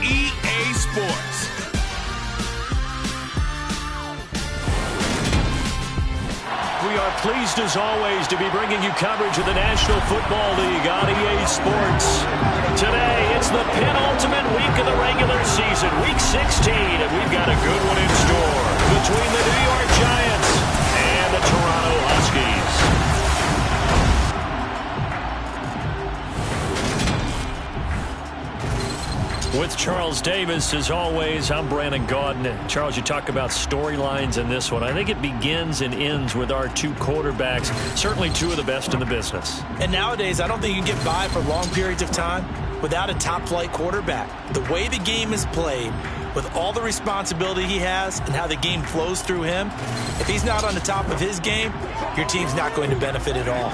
EA Sports. We are pleased, as always, to be bringing you coverage of the National Football League on EA Sports. Today, it's the penultimate week of the regular season, Week 16, and we've got a good one in store between the New York Giants and the Toronto Huskies. With Charles Davis, as always, I'm Brandon Gaudin. Charles, you talk about storylines in this one. I think it begins and ends with our two quarterbacks, certainly two of the best in the business. And nowadays, I don't think you can get by for long periods of time without a top-flight quarterback. The way the game is played, with all the responsibility he has and how the game flows through him, if he's not on the top of his game, your team's not going to benefit at all.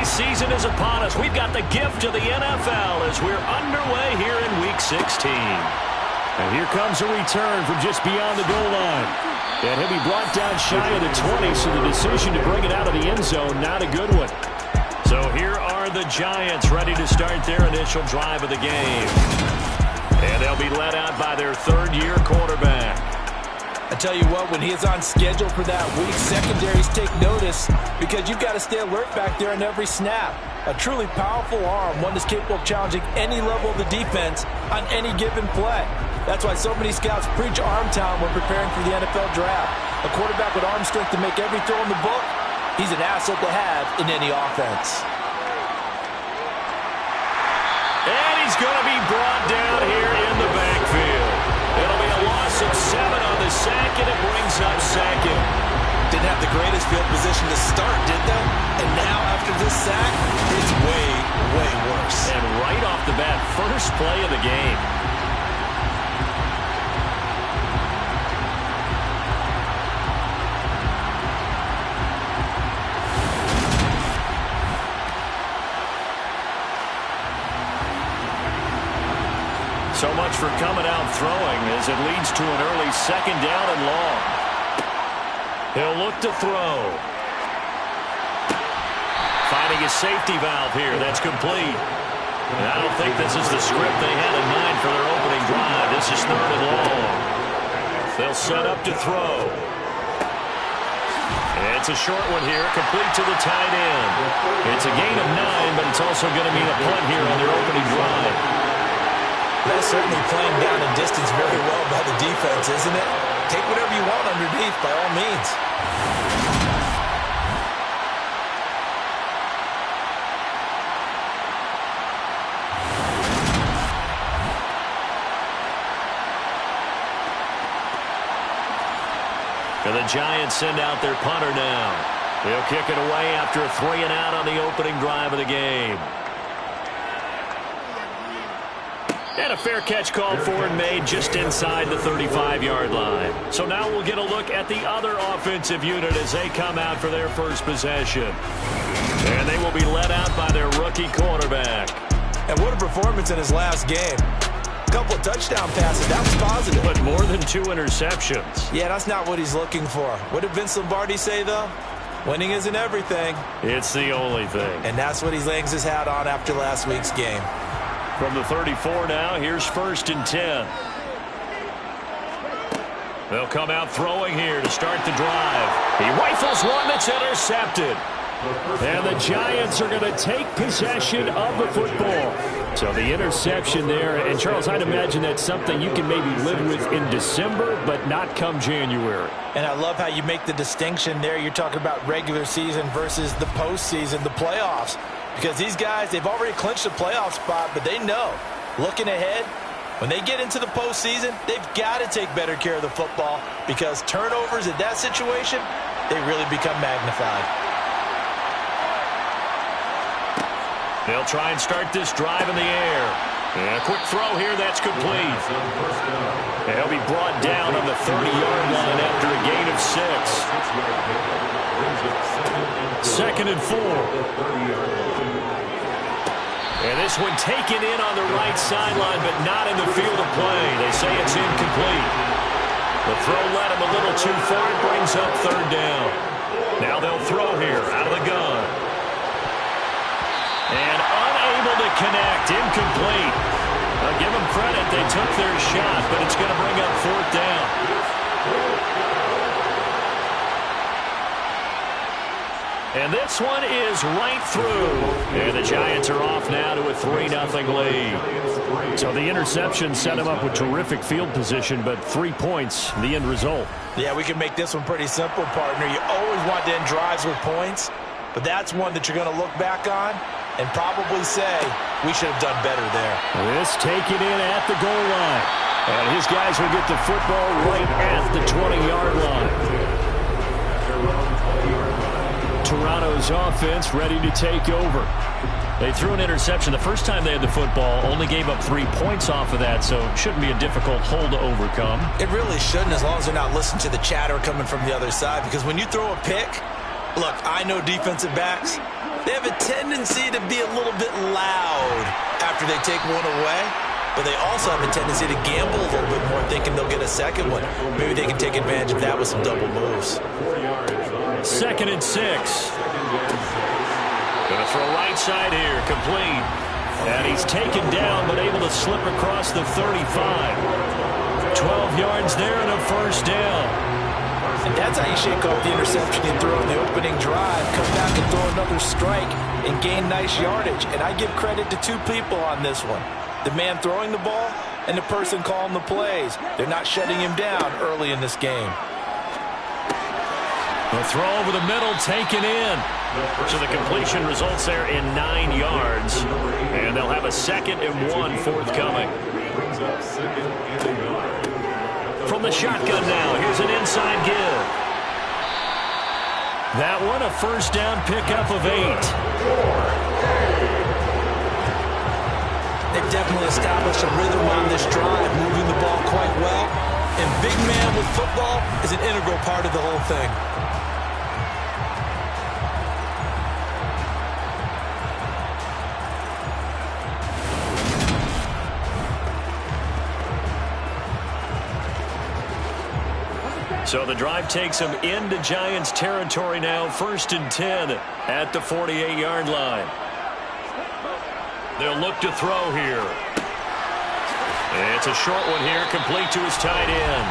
Season is upon us. We've got the gift of the NFL as we're underway here in Week 16. And here comes a return from just beyond the goal line. And he'll be brought down shy of the 20, so the decision to bring it out of the end zone, not a good one. So here are the Giants ready to start their initial drive of the game. And they'll be led out by their third-year quarterback. I tell you what, when he is on schedule for that week, secondaries take notice because you've got to stay alert back there on every snap. A truly powerful arm, one that's capable of challenging any level of the defense on any given play. That's why so many scouts preach arm talent when preparing for the NFL draft. A quarterback with arm strength to make every throw in the book, he's an asset to have in any offense. And he's going to be brought down here in the backfield. It'll be a loss of 7 on the sack, and it brings up second. Didn't have the greatest field position to start, did they? And now, after this sack, it's way, way worse. And right off the bat, first play of the game. So much for coming out throwing as it leads to an early second down and long. He'll look to throw. Finding a safety valve here. That's complete. And I don't think this is the script they had in mind for their opening drive. This is third and long. They'll set up to throw. It's a short one here, complete to the tight end. It's a gain of 9, but it's also going to mean a punt here on their opening drive. That's certainly playing down in distance very well by the defense, isn't it? Take whatever you want underneath, by all means. And the Giants send out their punter now. They'll kick it away after a 3-and-out on the opening drive of the game. And a fair catch called for and made just inside the 35-yard line. So now we'll get a look at the other offensive unit as they come out for their first possession. And they will be led out by their rookie quarterback. And what a performance in his last game. A couple of touchdown passes, that was positive. But more than 2 interceptions. Yeah, that's not what he's looking for. What did Vince Lombardi say, though? Winning isn't everything. It's the only thing. And that's what he hangs his hat on after last week's game. From the 34 now, here's 1st and 10. They'll come out throwing here to start the drive. He rifles one that's intercepted. And the Giants are going to take possession of the football. So the interception there. And, Charles, I'd imagine that's something you can maybe live with in December, but not come January. And I love how you make the distinction there. You're talking about regular season versus the postseason, the playoffs. Because these guys, they've already clinched a playoff spot, but they know, looking ahead, when they get into the postseason, they've got to take better care of the football because turnovers in that situation, they really become magnified. They'll try and start this drive in the air. And a quick throw here, that's complete. And he'll be brought down on the 30-yard line after a gain of 6. 2nd and 4. And this one taken in on the right sideline, but not in the field of play. They say it's incomplete. The throw led him a little too far. It brings up 3rd down. Now they'll throw here out of the gun. And unable to connect. Incomplete. Give them credit. They took their shot, but it's going to bring up 4th down. And this one is right through. And the Giants are off now to a 3-0 lead. So the interception set him up with terrific field position, but 3 points, the end result. Yeah, we can make this one pretty simple, partner. You always want to end drives with points, but that's one that you're going to look back on and probably say, we should have done better there. This taken in at the goal line. And his guys will get the football right at the 20-yard line. Toronto's offense ready to take over. They threw an interception the first time they had the football, only gave up 3 points off of that, so it shouldn't be a difficult hole to overcome. It really shouldn't, as long as they're not listening to the chatter coming from the other side, because when you throw a pick, look, I know defensive backs, they have a tendency to be a little bit loud after they take one away, but they also have a tendency to gamble a little bit more, thinking they'll get a second one. Maybe they can take advantage of that with some double moves. 2nd and 6. Gonna throw right side here, complete. And he's taken down, but able to slip across the 35. 12 yards there and a 1st down. And that's how you shake off the interception you throw in the opening drive. Come back and throw another strike and gain nice yardage. And I give credit to 2 people on this one. The man throwing the ball and the person calling the plays. They're not shutting him down early in this game. The throw over the middle taken in. So the completion results there in 9 yards. And they'll have a 2nd and 1 forthcoming. From the shotgun now, here's an inside give. That one a 1st down pickup of 8. They've definitely established a rhythm on this drive, moving the ball quite well. And big man with football is an integral part of the whole thing. So the drive takes them into Giants territory now, 1st and 10 at the 48-yard line. They'll look to throw here. It's a short one here, complete to his tight end.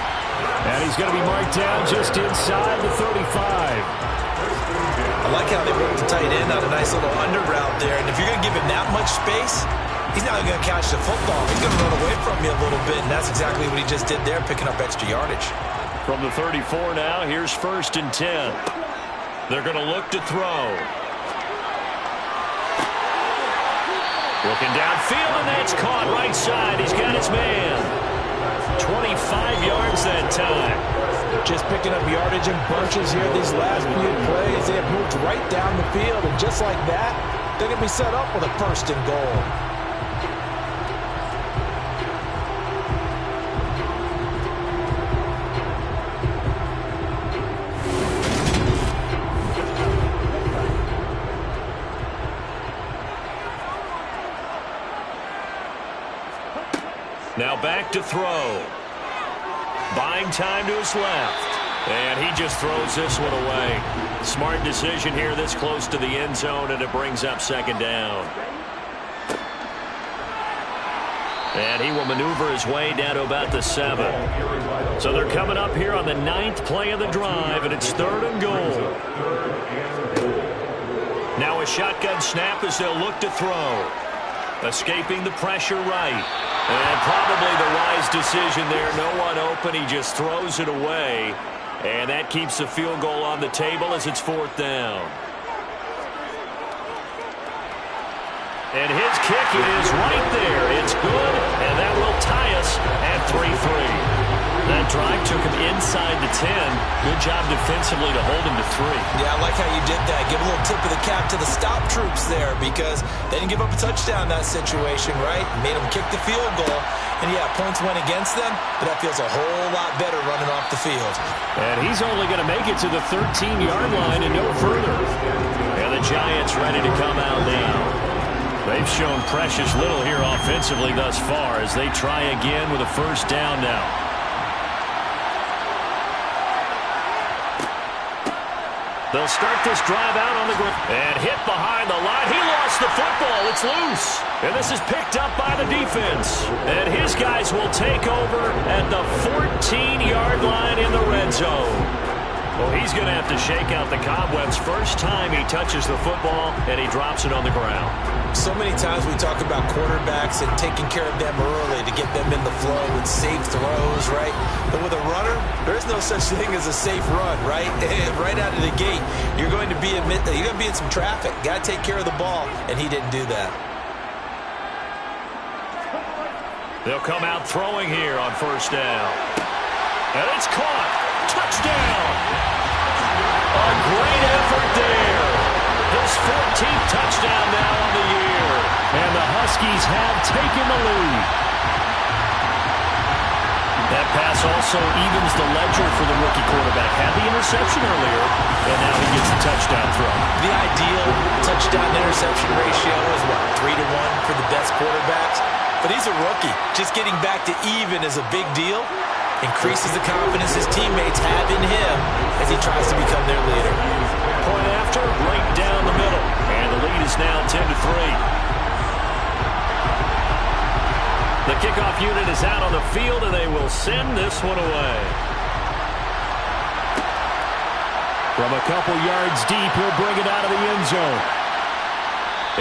And he's going to be marked down just inside the 35. I like how they work the tight end on a nice little under route there. And if you're going to give him that much space, he's not going to catch the football. He's going to run away from you a little bit, and that's exactly what he just did there, picking up extra yardage. From the 34 now, here's 1st and 10. They're going to look to throw. Looking downfield, and that's caught right side. He's got his man. 25 yards that time. Just picking up yardage in bunches here these last few plays. They have moved right down the field, and just like that, they're going to be set up with a 1st and goal. Now back to throw. Buying time to his left. And he just throws this one away. Smart decision here this close to the end zone, and it brings up 2nd down. And he will maneuver his way down to about the 7. So they're coming up here on the 9th play of the drive, and it's 3rd and goal. Now a shotgun snap as they'll look to throw. Escaping the pressure right. And probably the wise decision there. No one open. He just throws it away. And that keeps the field goal on the table as it's 4th down. And his kick is right there. It's good, and that will tie us at 3-3. That drive took him inside the 10. Good job defensively to hold him to 3. Yeah, I like how you did that. Give a little tip of the cap to the stop troops there because they didn't give up a touchdown in that situation, right? Made them kick the field goal. And, yeah, points went against them, but that feels a whole lot better running off the field. And he's only going to make it to the 13-yard line and no further. And the Giants ready to come out now. They've shown precious little here offensively thus far as they try again with a first down now. They'll start this drive out on the ground. And hit behind the line. He lost the football. It's loose. And this is picked up by the defense. And his guys will take over at the 14-yard line in the red zone. Well, he's going to have to shake out the cobwebs first time he touches the football, and he drops it on the ground. So many times we talk about quarterbacks and taking care of them early to get them in the flow with safe throws, right? But with a runner, there is no such thing as a safe run, right? Right out of the gate, you're going to be in some traffic. Got to take care of the ball, and he didn't do that. They'll come out throwing here on first down. And it's caught. Touchdown! A great effort there. His 14th touchdown now on the year. And the Huskies have taken the lead. That pass also evens the ledger for the rookie quarterback. Had the interception earlier, and now he gets the touchdown throw. The ideal touchdown-interception ratio is, 3-to-1 for the best quarterbacks? But he's a rookie. Just getting back to even is a big deal. Increases the confidence his teammates have in him as he tries to become their leader. Point after, right down the middle. And the lead is now 10-3. The kickoff unit is out on the field, and they will send this one away. From a couple yards deep, he'll bring it out of the end zone.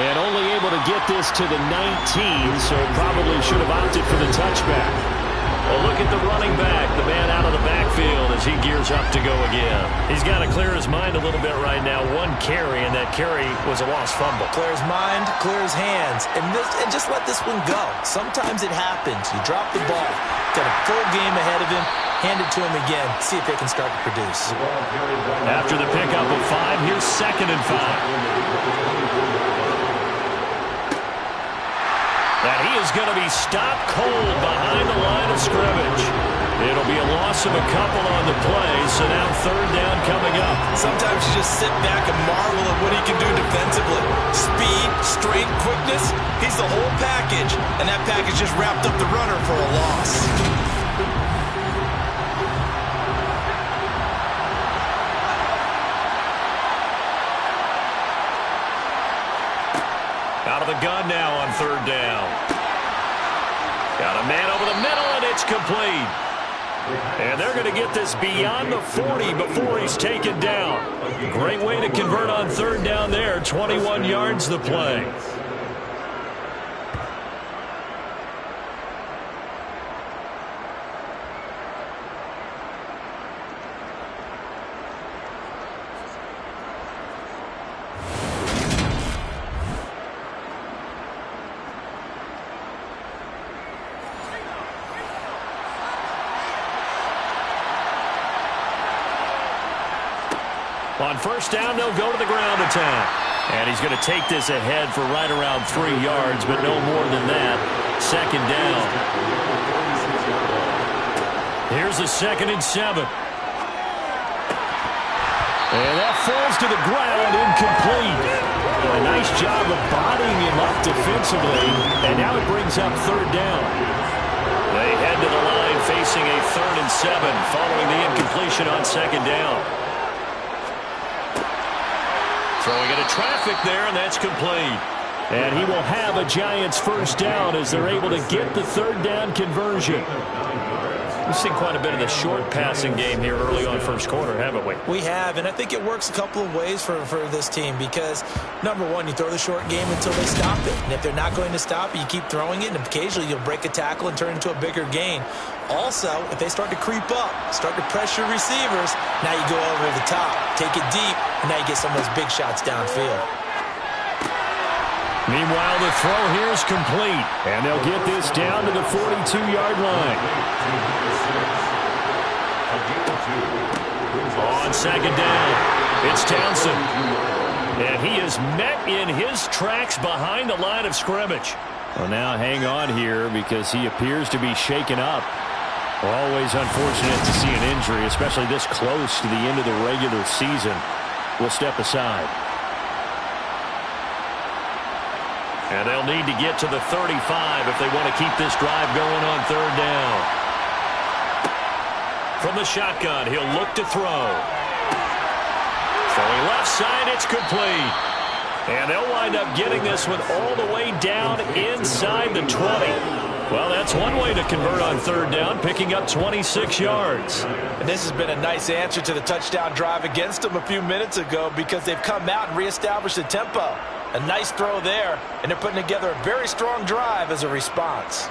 And only able to get this to the 19, so probably should have opted for the touchback. Well, look at the running back, the man out of the backfield as he gears up to go again. He's got to clear his mind a little bit right now. One carry, and that carry was a lost fumble. Clear his mind, clear his hands, and just let this one go. Sometimes it happens. You drop the ball. Got a full game ahead of him. Hand it to him again. See if they can start to produce. After the pickup of 5, here's 2nd and 5. And he is going to be stopped cold behind the line of scrimmage. It'll be a loss of a couple on the play, so now 3rd down coming up. Sometimes you just sit back and marvel at what he can do defensively. Speed, strength, quickness, he's the whole package. And that package just wrapped up the runner for a loss. Out of the gun now on 3rd down. Got a man over the middle, and it's complete. And they're going to get this beyond the 40 before he's taken down. Great way to convert on 3rd down there. 21 yards the play. On 1st down, they'll go to the ground attack. And he's going to take this ahead for right around 3 yards, but no more than that. 2nd down. Here's a 2nd and 7. And that falls to the ground, incomplete. A nice job of bodying him up defensively. And now it brings up 3rd down. They head to the line facing a 3rd and 7 following the incompletion on 2nd down. Throwing into traffic there, and that's complete. And he will have a Giants 1st down as they're able to get the 3rd down conversion. We've seen quite a bit of the short passing game here early on 1st quarter, haven't we? We have, and I think it works a couple of ways for this team because, number one, you throw the short game until they stop it. And if they're not going to stop it, you keep throwing it, and occasionally you'll break a tackle and turn it into a bigger gain. Also, if they start to creep up, start to pressure receivers, now you go over the top, take it deep, and now you get some of those big shots downfield. Meanwhile, the throw here is complete, and they'll get this down to the 42-yard line. On second down, it's Townsend. And he is met in his tracks behind the line of scrimmage. Well, now hang on here because he appears to be shaken up. Always unfortunate to see an injury, especially this close to the end of the regular season. We'll step aside. And they'll need to get to the 35 if they want to keep this drive going on third down. From the shotgun, he'll look to throw. Throwing left side, it's complete. And they'll wind up getting this one all the way down inside the 20. Well, that's one way to convert on third down, picking up 26 yards. And this has been a nice answer to the touchdown drive against them a few minutes ago because they've come out and reestablished the tempo. A nice throw there, and they're putting together a very strong drive as a response.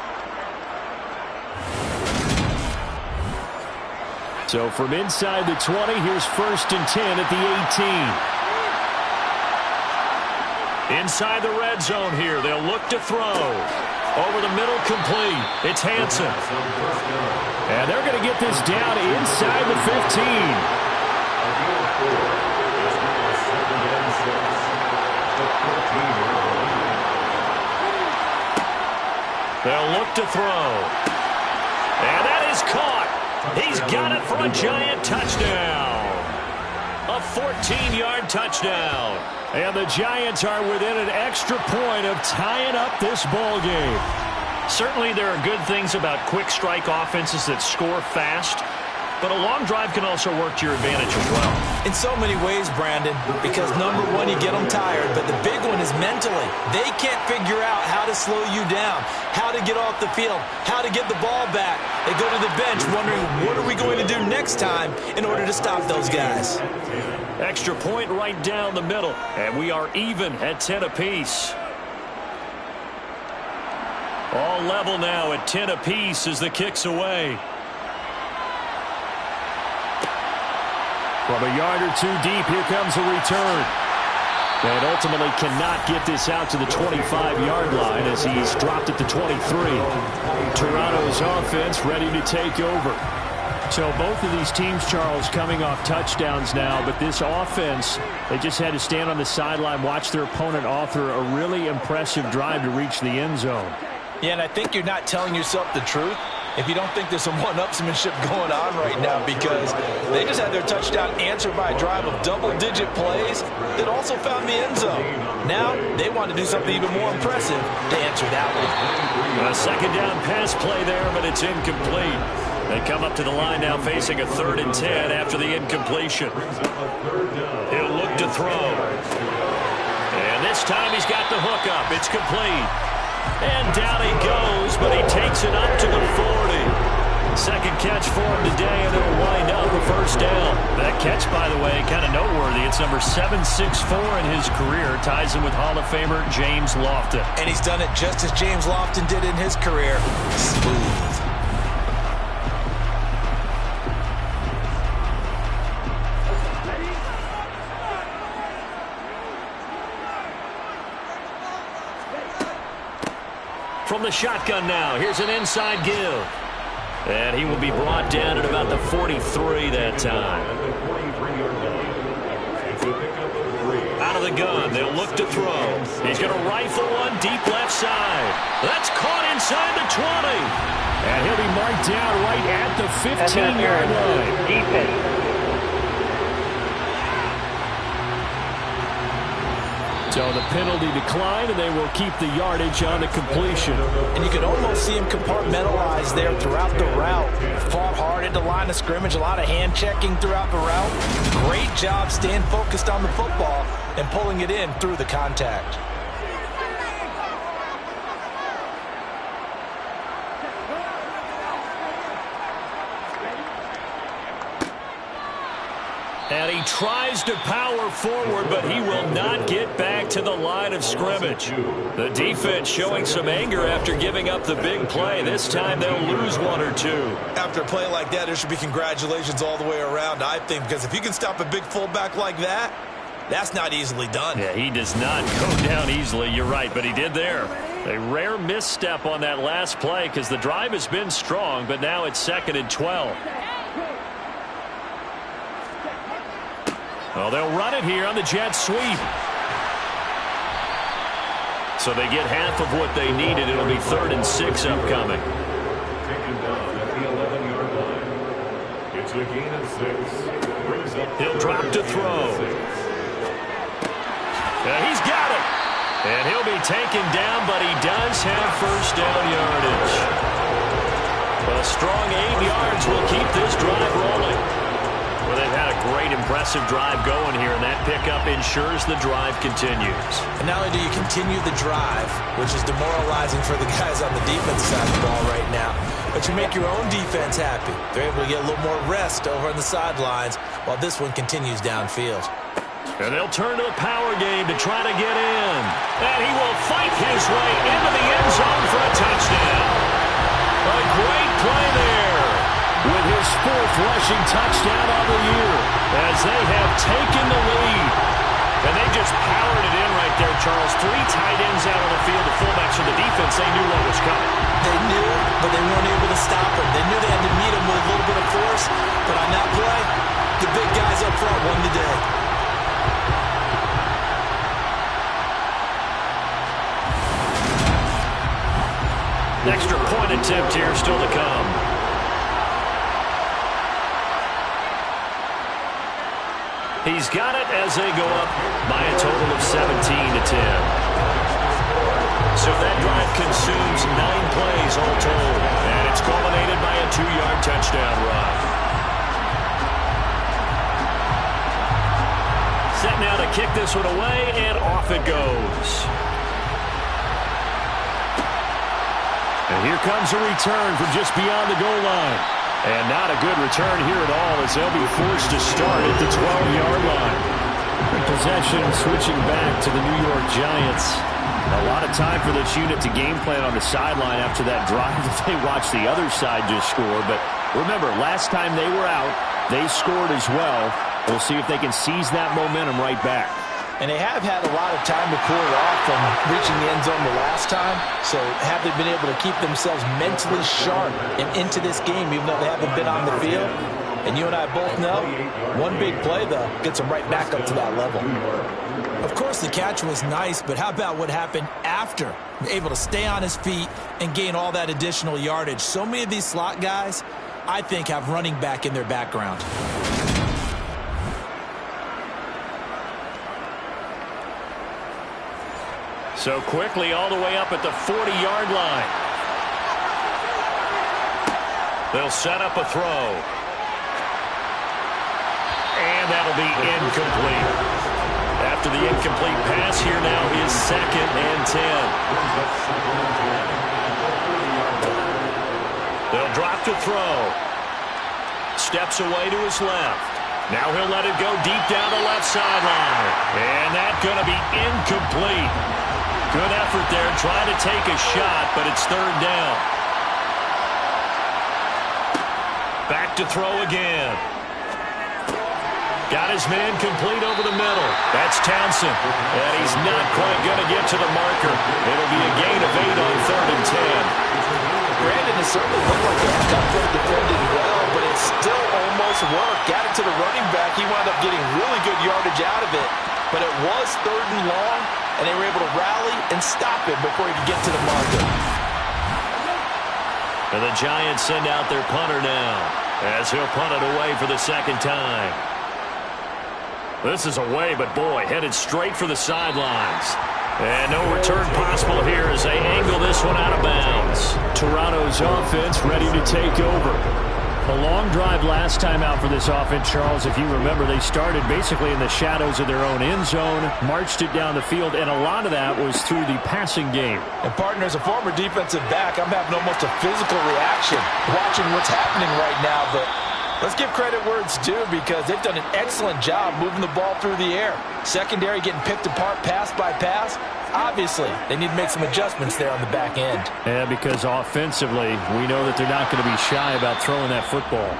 So from inside the 20, here's 1st and 10 at the 18. Inside the red zone here, they'll look to throw. Over the middle, complete. It's Hansen. And they're going to get this down inside the 15. They'll look to throw. And that is caught. He's got it for a giant touchdown. A 14-yard touchdown. And the Giants are within an extra point of tying up this ball game. Certainly there are good things about quick strike offenses that score fast, but a long drive can also work to your advantage as well. In so many ways, Brandon, because number one, you get them tired, but the big one is mentally. They can't figure out how to slow you down, how to get off the field, how to get the ball back. They go to the bench wondering, what are we going to do next time in order to stop those guys? Extra point right down the middle, and we are even at 10 apiece. All level now at 10 apiece as the kick's away. From a yard or two deep, here comes a return. And ultimately cannot get this out to the 25-yard line as he's dropped at the 23. Toronto's offense ready to take over. So both of these teams, Charles, coming off touchdowns now, but this offense, they just had to stand on the sideline, watch their opponent author a really impressive drive to reach the end zone. Yeah, and I think you're not telling yourself the truth if you don't think there's some one-upsmanship going on right now, because they just had their touchdown answered by a drive of double-digit plays that also found the end zone. Now they want to do something even more impressive to answer that one. A second down pass play there, but it's incomplete. They come up to the line now facing a 3rd and 10 after the incompletion. He'll look to throw. And this time he's got the hook up. It's complete. And down he goes, but he takes it up to the 40. Second catch for him today, and it'll wind up a first down. That catch, by the way, kind of noteworthy. It's number 764 in his career. Ties him with Hall of Famer James Lofton. And he's done it just as James Lofton did in his career. Smooth. From the shotgun now, here's an inside give. And he will be brought down at about the 43 that time. Out of the gun, they'll look to throw. He's going to rifle one deep left side. That's caught inside the 20. And he'll be marked down right at the 15-yard line. Defense. So the penalty declined, and they will keep the yardage on the completion. And you can almost see him compartmentalize there throughout the route. Fought hard into line of scrimmage, a lot of hand checking throughout the route. Great job staying focused on the football and pulling it in through the contact. And he tries to power forward, but he will not get back to the line of scrimmage. The defense showing some anger after giving up the big play. This time they'll lose one or two. After a play like that, there should be congratulations all the way around, I think, because if you can stop a big fullback like that, that's not easily done. Yeah, he does not go down easily. You're right, but he did there. A rare misstep on that last play because the drive has been strong, but now it's 2nd and 12. Well, they'll run it here on the jet sweep. So they get half of what they needed. It'll be 3rd and 6 upcoming. Taken down at the 11-yard line. It's a gain of 6. He'll drop to throw. He's got it. And he'll be taken down, but he does have first down yardage. A strong 8 yards will keep this drive rolling. Well, they've had a great, impressive drive going here, and that pickup ensures the drive continues. And not only do you continue the drive, which is demoralizing for the guys on the defensive side of the ball right now, but you make your own defense happy. They're able to get a little more rest over on the sidelines while this one continues downfield. And they'll turn to the power game to try to get in. And he will fight his way into the end zone for a touchdown. A great play there with his 4th rushing touchdown of the year as they have taken the lead. And they just powered it in right there, Charles. 3 tight ends out on the field. The fullbacks of the defense, they knew what was coming. They knew, but they weren't able to stop him. They knew they had to meet him with a little bit of force. But on that play, the big guys up front won the day. Extra point attempt here still to come. He's got it as they go up by a total of 17-10. So that drive consumes 9 plays all told. And it's culminated by a 2-yard touchdown run. Set now to kick this one away, and off it goes. And here comes a return from just beyond the goal line. And not a good return here at all as they'll be forced to start at the 12-yard line. Possession switching back to the New York Giants. A lot of time for this unit to game plan on the sideline after that drive that they watched the other side just score. But remember, last time they were out, they scored as well. We'll see if they can seize that momentum right back. And they have had a lot of time to cool it off from reaching the end zone the last time. So have they been able to keep themselves mentally sharp and into this game, even though they haven't been on the field? And you and I both know, one big play, though, gets them right back up to that level. Of course, the catch was nice, but how about what happened after? Able to stay on his feet and gain all that additional yardage. So many of these slot guys, I think, have running back in their background. So quickly all the way up at the 40-yard line. They'll set up a throw. And that'll be incomplete. After the incomplete pass, here now is 2nd and 10. They'll drop to throw. Steps away to his left. Now he'll let it go deep down the left sideline. And that's going to be incomplete. Good effort there, trying to take a shot, but it's 3rd down. Back to throw again. Got his man complete over the middle. That's Townsend. And he's not quite going to get to the marker. It'll be a gain of 8 on 3rd and 10. Brandon, it certainly looked like they got them defended well, but it still almost worked. Got it to the running back. He wound up getting really good yardage out of it. But it was 3rd and long, and they were able to rally and stop him before he could get to the marker. And the Giants send out their punter now as he'll punt it away for the 2nd time. This is away, but boy, headed straight for the sidelines. And no return possible here as they angle this one out of bounds. Toronto's offense ready to take over. A long drive last time out for this offense, Charles. If you remember, they started basically in the shadows of their own end zone, marched it down the field, and a lot of that was through the passing game. And, partner, as a former defensive back, I'm having almost a physical reaction watching what's happening right now. But let's give credit where it's due because they've done an excellent job moving the ball through the air. Secondary getting picked apart pass by pass. Obviously, they need to make some adjustments there on the back end. Yeah, because offensively, we know that they're not going to be shy about throwing that football.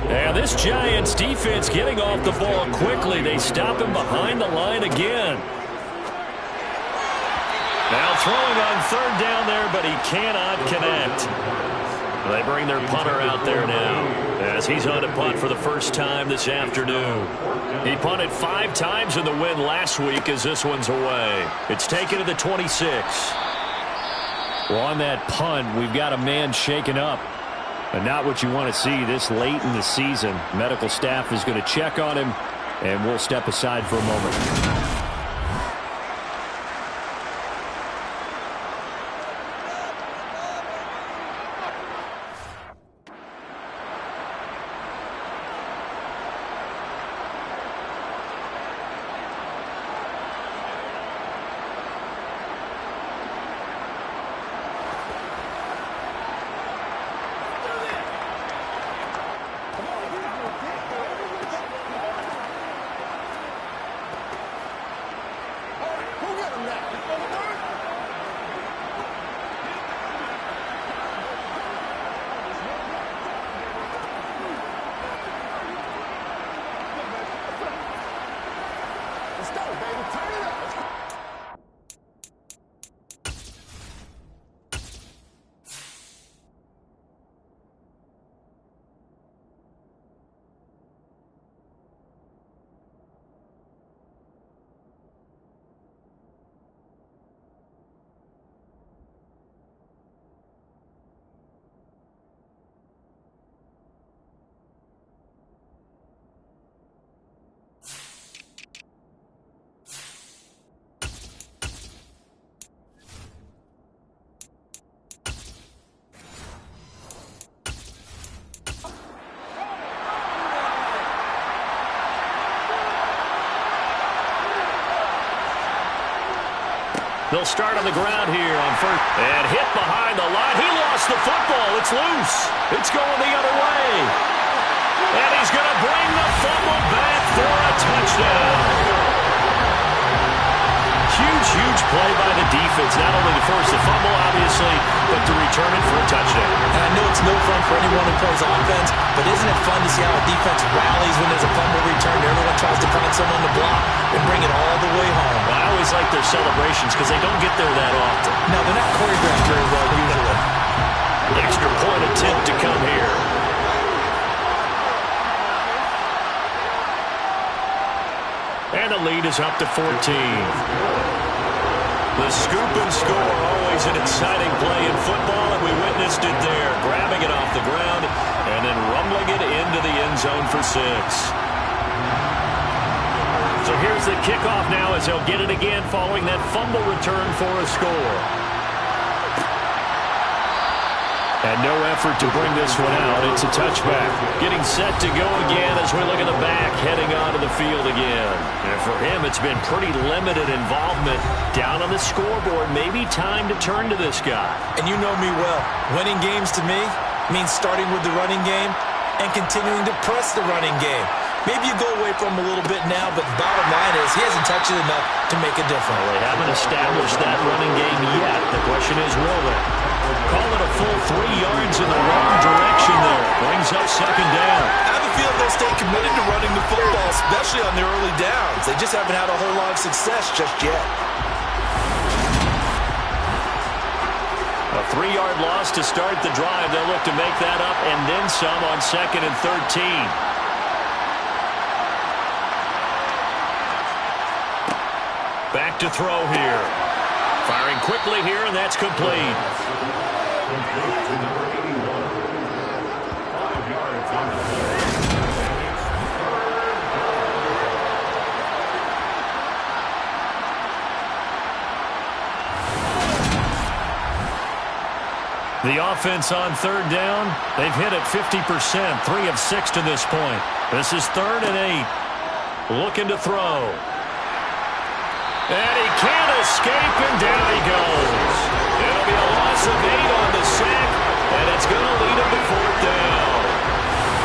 And this Giants defense getting off the ball quickly. They stop him behind the line again. Now throwing on 3rd down there, but he cannot connect. They bring their punter out there now as he's on to punt for the first time this afternoon. He punted 5 times in the win last week as this one's away. It's taken to the 26. Well, on that punt, we've got a man shaken up. And not what you want to see this late in the season. Medical staff is going to check on him, and we'll step aside for a moment. They'll start on the ground here on first. And hit behind the line. He lost the football. It's loose. It's going the other way. And he's going to bring the fumble back for a touchdown. Huge play by the defense. Not only to force the fumble, obviously, but to return it for a touchdown. And I know it's no fun for anyone who plays offense, but isn't it fun to see how a defense rallies when there's a fumble return? Everyone tries to find someone to block and bring it all the way home. Well, I always like their celebrations because they don't get there that often. No, they're not choreographed very well usually. Extra point attempt to come here. And the lead is up to 14. The scoop and score, always an exciting play in football, and we witnessed it there, grabbing it off the ground and then rumbling it into the end zone for 6. So here's the kickoff now as they'll get it again following that fumble return for a score. And no effort to bring this one out. It's a touchback. Getting set to go again as we look at the back, heading onto the field again. And for him, it's been pretty limited involvement down on the scoreboard. Maybe time to turn to this guy. And you know me well. Winning games to me means starting with the running game and continuing to press the running game. Maybe you go away from him a little bit now, but the bottom line is he hasn't touched it enough to make a difference. Well, they haven't established that running game yet. The question is, will they? Call it a full 3 yards in the wrong direction there. Brings up second down. I have a feeling they'll stay committed to running the football, especially on their early downs. They just haven't had a whole lot of success just yet. A 3-yard loss to start the drive. They'll look to make that up and then some on 2nd and 13. Back to throw here. Firing quickly here, and that's complete. The offense on 3rd down, they've hit it 50%, 3 of 6 to this point. This is 3rd and 8. Looking to throw. And he can't escape, and down he goes. It'll be a loss of 8 on the sack, and it's going to lead him to 4th down.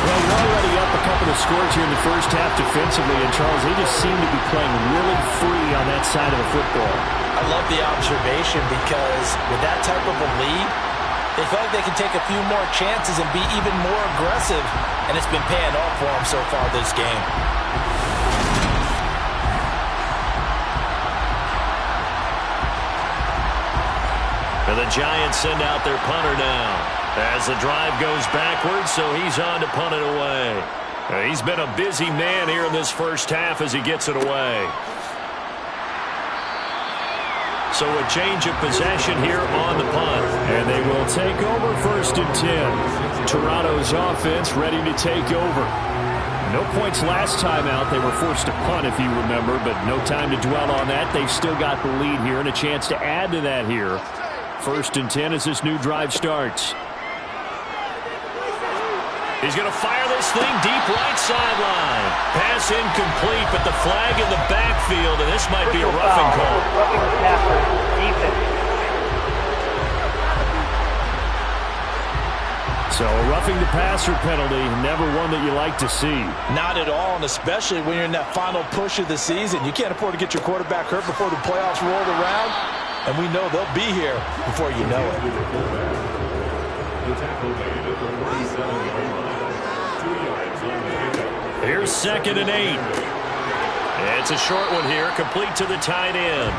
Well, you're already up a couple of scores here in the first half defensively, and Charles, they just seem to be playing really free on that side of the football. I love the observation because with that type of a lead, they feel like they can take a few more chances and be even more aggressive, and it's been paying off for them so far this game. And the Giants send out their punter now. As the drive goes backwards, so he's on to punt it away. He's been a busy man here in this first half as he gets it away. So a change of possession here on the punt. And they will take over 1st and 10. Toronto's offense ready to take over. No points last time out. They were forced to punt, if you remember, but no time to dwell on that. They've still got the lead here and a chance to add to that here. 1st and 10 as this new drive starts. He's going to fire this thing deep right sideline. Pass incomplete, but the flag in the backfield, and this might be a roughing call. Roughing the passer, defense. So roughing the passer penalty, never one that you like to see. Not at all, and especially when you're in that final push of the season. You can't afford to get your quarterback hurt before the playoffs roll around, and we know they'll be here before you know it. The tackle made at the 47-yard line. 2 yards on the pickup. Here's 2nd and 8. It's a short one here, complete to the tight end.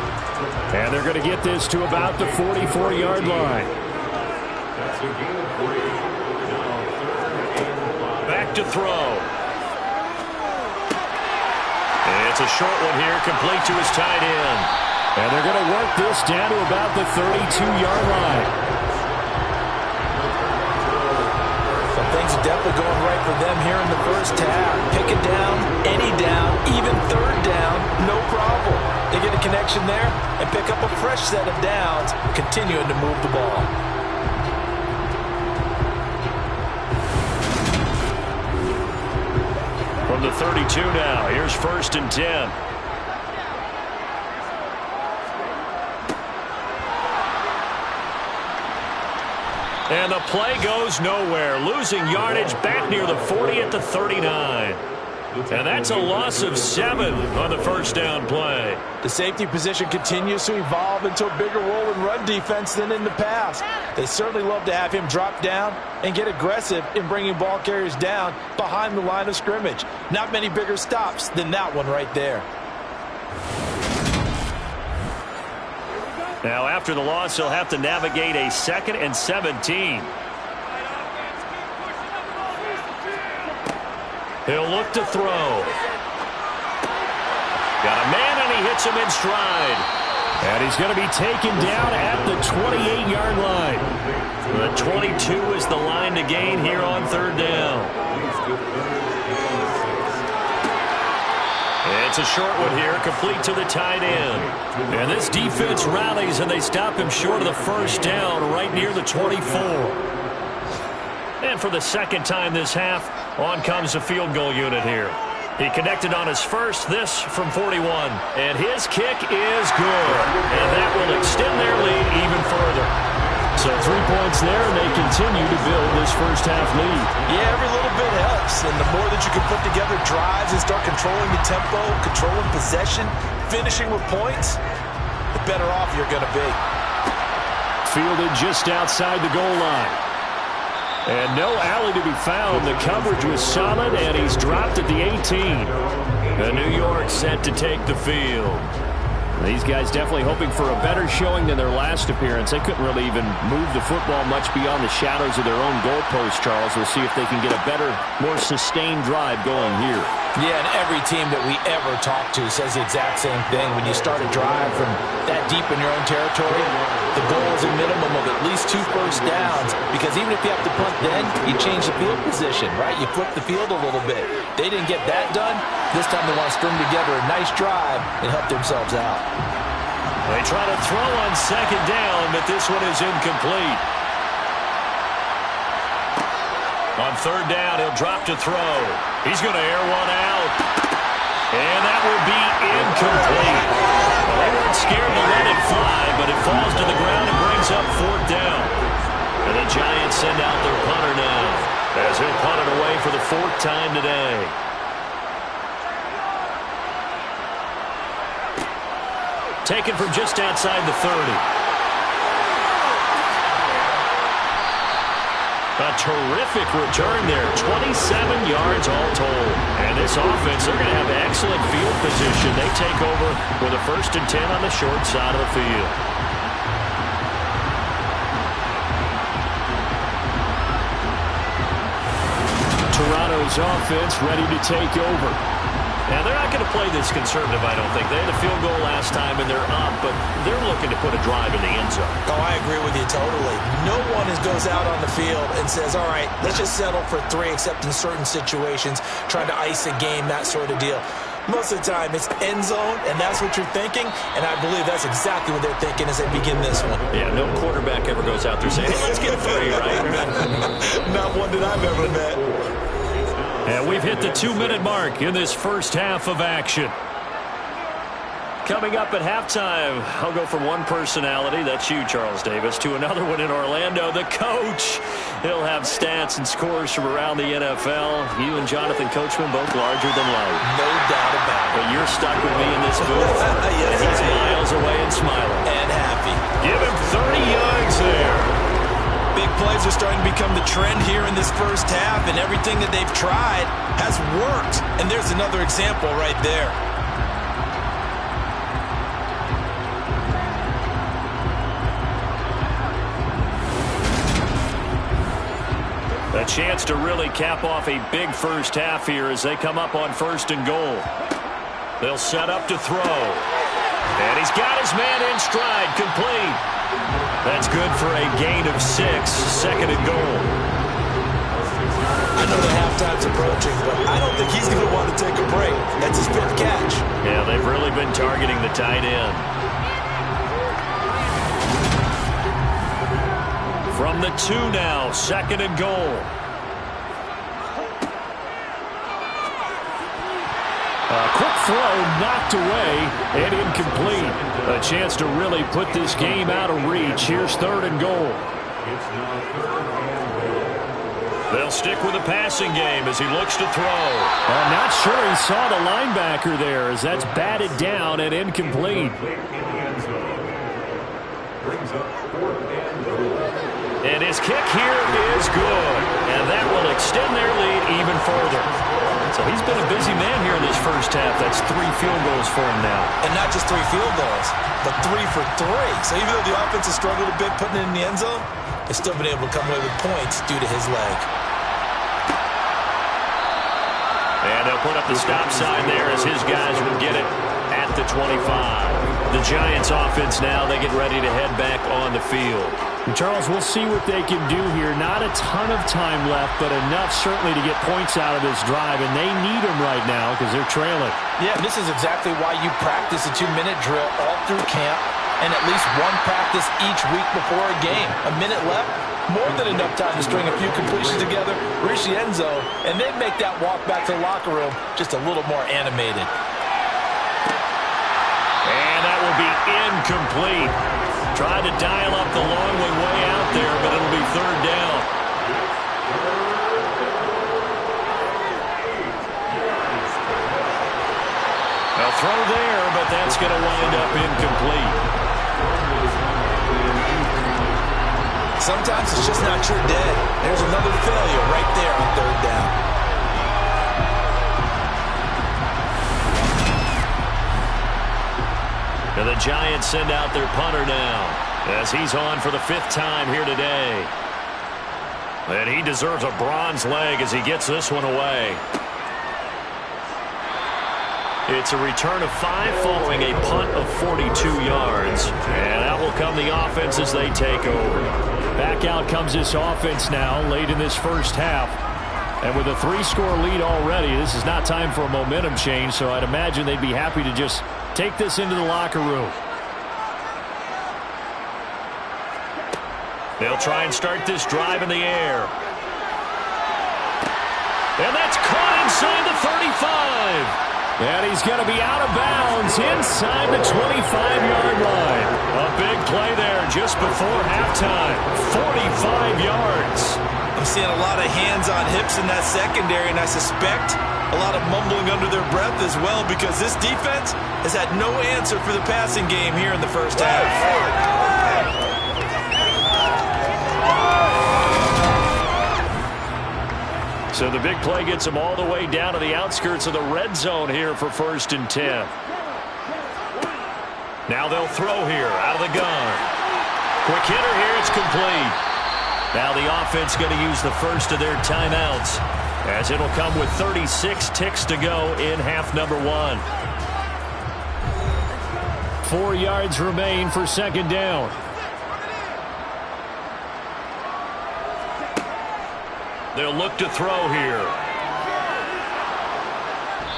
And they're going to get this to about the 44-yard line. That's a gain of 3. Now 3rd and 5. Back to throw. It's a short one here, complete to his tight end. And they're going to work this down to about the 32-yard line. Things are definitely going right for them here in the first half. Pick it down, any down, even 3rd down, no problem. They get a connection there and pick up a fresh set of downs, continuing to move the ball. From the 32 now, here's 1st and 10. And the play goes nowhere. Losing yardage back near the 40 at the 39. And that's a loss of 7 on the first down play. The safety position continues to evolve into a bigger role in run defense than in the past. They certainly love to have him drop down and get aggressive in bringing ball carriers down behind the line of scrimmage. Not many bigger stops than that one right there. Now, after the loss, he'll have to navigate a 2nd and 17. He'll look to throw. Got a man, and he hits him in stride. And he's going to be taken down at the 28-yard line. The 22 is the line to gain here on 3rd down. It's a short one here, complete to the tight end. And this defense rallies, and they stop him short of the first down right near the 24. And for the 2nd time this half, on comes the field goal unit here. He connected on his first, this from 41. And his kick is good. And that will extend their lead even further. So 3 points there, and they continue to build this first half lead. Yeah, every little bit helps. And the more that you can put together drives and start controlling the tempo, controlling possession, finishing with points, the better off you're going to be. Fielded just outside the goal line. And no alley to be found. The coverage was solid, and he's dropped at the 18. The New York set to take the field. These guys definitely hoping for a better showing than their last appearance. They couldn't really even move the football much beyond the shadows of their own goalpost, Charles. We'll see if they can get a better, more sustained drive going here. Yeah, and every team that we ever talk to says the exact same thing. When you start a drive from that deep in your own territory, the goal is a minimum of at least 2 first downs, because even if you have to punt then, you change the field position, right? You flip the field a little bit. They didn't get that done. This time they want to string together a nice drive and help themselves out. They try to throw on 2nd down, but this one is incomplete. On 3rd down, he'll drop to throw. He's going to air one out. And that will be incomplete. Well, they weren't scared to let it fly, but it falls to the ground and brings up 4th down. And the Giants send out their punter now, as he'll punt it away for the 4th time today. Taken from just outside the 30. A terrific return there. 27 yards all told. And this offense, they're going to have excellent field position. They take over with a 1st and 10 on the short side of the field. Torato's offense ready to take over. Now, they're not going to play this conservative, I don't think. They had a field goal last time, and they're up, but they're looking to put a drive in the end zone. Oh, I agree with you totally. No one goes out on the field and says, all right, let's just settle for 3, except in certain situations, trying to ice a game, that sort of deal. Most of the time, it's end zone, and that's what you're thinking, and I believe that's exactly what they're thinking as they begin this one. Yeah, no quarterback ever goes out there saying, hey, let's get 3, right? Not one that I've ever met. And we've hit the 2-minute mark in this first half of action. Coming up at halftime, I'll go from one personality, that's you, Charles Davis, to another one in Orlando, the coach. He'll have stats and scores from around the NFL. You and Jonathan Coachman both larger than life. No doubt about it. But you're stuck with me in this booth. Yes, and he's miles away and smiling. And happy. Give him 30 yards there. Big plays are starting to become the trend here in this first half, and everything that they've tried has worked. And there's another example right there. A chance to really cap off a big first half here as they come up on 1st and goal. They'll set up to throw. And he's got his man in stride, complete. That's good for a gain of 6, 2nd and goal. I know the halftime's approaching, but I don't think he's going to want to take a break. That's his 5th catch. Yeah, they've really been targeting the tight end. From the 2 now, 2nd and goal. A quick throw knocked away and incomplete. A chance to really put this game out of reach. Here's 3rd and goal. They'll stick with the passing game as he looks to throw. I'm not sure he saw the linebacker there as that's batted down and incomplete. And his kick here is good. And that will extend their lead even further. So he's been a busy man here in this first half. That's 3 field goals for him now. And not just 3 field goals, but 3 for 3. So even though the offense has struggled a bit putting it in the end zone, they've still been able to come away with points due to his leg. And they'll put up the stop sign there as his guys will get it at the 25. The Giants offense now, they get ready to head back on the field. And Charles, we'll see what they can do here. Not a ton of time left, but enough certainly to get points out of this drive, and they need them right now because they're trailing. Yeah, this is exactly why you practice a 2-minute drill all through camp and at least one practice each week before a game. A minute left, more than enough time to string a few completions together, reach the end zone, and then make that walk back to the locker room just a little more animated. And that will be incomplete. Tried to dial up the long one way out there, but it'll be 3rd down. A throw there, but that's going to wind up incomplete. Sometimes it's just not your day. There's another failure right there on 3rd down. And the Giants send out their punter now as he's on for the 5th time here today. And he deserves a bronze leg as he gets this one away. It's a return of 5 following a punt of 42 yards. And out will come the offense as they take over. Back out comes this offense now late in this first half. And with a 3-score lead already, this is not time for a momentum change, so I'd imagine they'd be happy to just take this into the locker room. They'll try and start this drive in the air. And that's caught inside the 35. And he's going to be out of bounds inside the 25-yard line. A big play there just before halftime. 45 yards. I'm seeing a lot of hands on hips in that secondary, and I suspect a lot of mumbling under their breath as well because this defense has had no answer for the passing game here in the first half. So the big play gets them all the way down to the outskirts of the red zone here for 1st and 10. Now they'll throw here out of the gun. Quick hitter here, it's complete. Now the offense going to use the first of their timeouts. as it'll come with 36 ticks to go in half number one. 4 yards remain for second down. They'll look to throw here.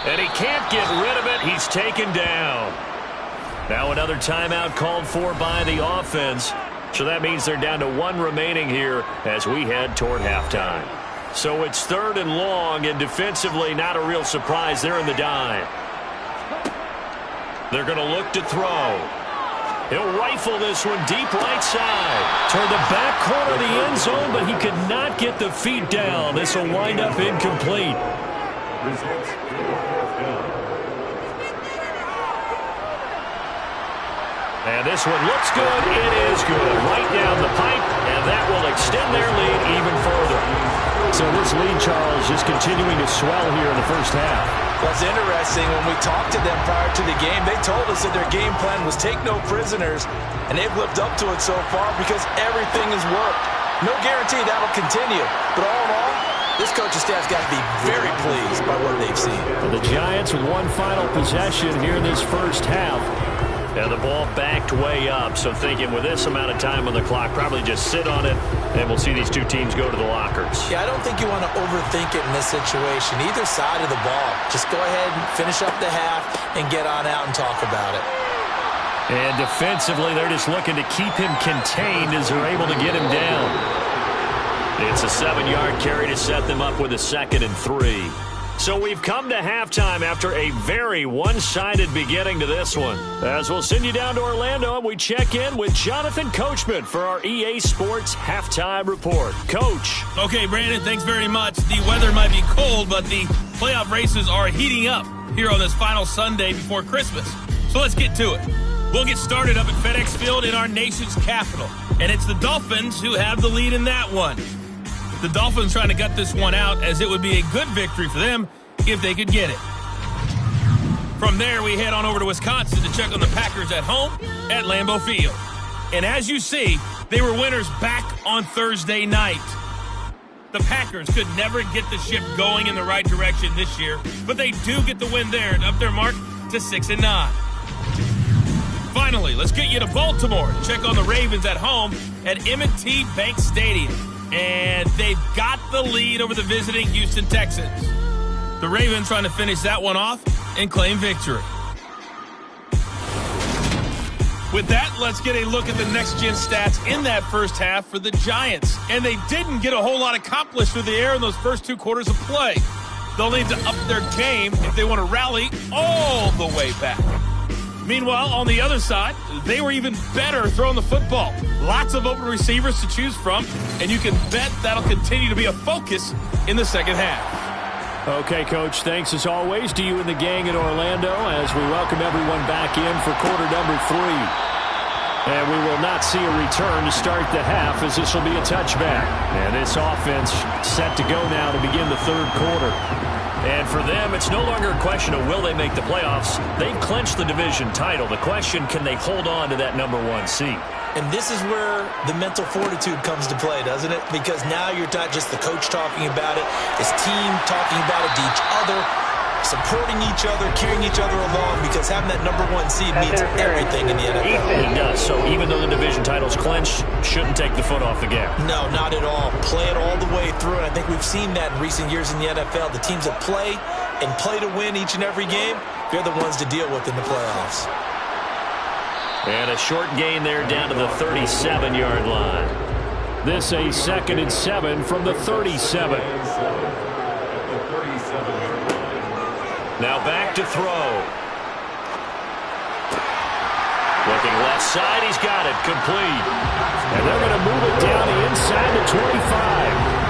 And he can't get rid of it. He's taken down. Now another timeout called for by the offense. So that means they're down to 1 remaining here as we head toward halftime. So it's 3rd and long, and defensively not a real surprise. They're in the dime. They're going to look to throw. He'll rifle this one deep right side. Toward the back corner of the end zone, but he could not get the feet down. This will wind up incomplete. And this one looks good. It is good. Right down the pipe, and that will extend their lead even further. So this lead, Charles, just continuing to swell here in the first half. What's interesting, when we talked to them prior to the game, they told us that their game plan was take no prisoners, and they've lived up to it so far because everything has worked. No guarantee that'll continue, but all in all, this coaching staff's got to be very pleased by what they've seen. The Giants with one final possession here in this first half. And the ball backed way up, so thinking with this amount of time on the clock, probably just sit on it, and we'll see these two teams go to the lockers. Yeah, I don't think you want to overthink it in this situation. Either side of the ball. Just go ahead and finish up the half and get on out and talk about it. And defensively, they're just looking to keep him contained as they're able to get him down. It's a 7-yard carry to set them up with a 2nd and 3. So we've come to halftime after a very one-sided beginning to this one. As we'll send you down to Orlando, and we check in with Jonathan Coachman for our EA Sports Halftime Report. Coach. Okay, Brandon, thanks very much. The weather might be cold, but the playoff races are heating up here on this final Sunday before Christmas. So let's get to it. We'll get started up at FedEx Field in our nation's capital. And it's the Dolphins who have the lead in that one. The Dolphins trying to gut this one out, as it would be a good victory for them if they could get it. From there, we head on over to Wisconsin to check on the Packers at home at Lambeau Field. And as you see, they were winners back on Thursday night. The Packers could never get the ship going in the right direction this year, but they do get the win there and up their mark to 6-9. Finally, let's get you to Baltimore to check on the Ravens at home at M&T Bank Stadium. And they've got the lead over the visiting Houston Texans. The Ravens trying to finish that one off and claim victory. With that, let's get a look at the next-gen stats in that first half for the Giants. And they didn't get a whole lot accomplished through the air in those first 2 quarters of play. They'll need to up their game if they want to rally all the way back. Meanwhile, on the other side, they were even better throwing the football. Lots of open receivers to choose from, and you can bet that'll continue to be a focus in the second half. Okay, Coach, thanks as always to you and the gang in Orlando as we welcome everyone back in for quarter number 3. And we will not see a return to start the half, as this will be a touchback. And this offense set to go now to begin the 3rd quarter. And for them, it's no longer a question of will they make the playoffs. They've clinched the division title. The question, can they hold on to that number 1 seed? And this is where the mental fortitude comes to play, doesn't it? Because now you're not just the coach talking about it, it's team talking about it to each other, supporting each other, carrying each other along, because having that number 1 seed means everything in the NFL. It does. So even though the division title's clinched, shouldn't take the foot off the gas. No, not at all. Play it all the way through, and I think we've seen that in recent years in the NFL. The teams that play and play to win each and every game, they're the ones to deal with in the playoffs. And a short gain there down to the 37-yard line. This a 2nd and 7 from the 37. Now back to throw. Looking left side, he's got it, complete. And they're going to move it down the inside the 25.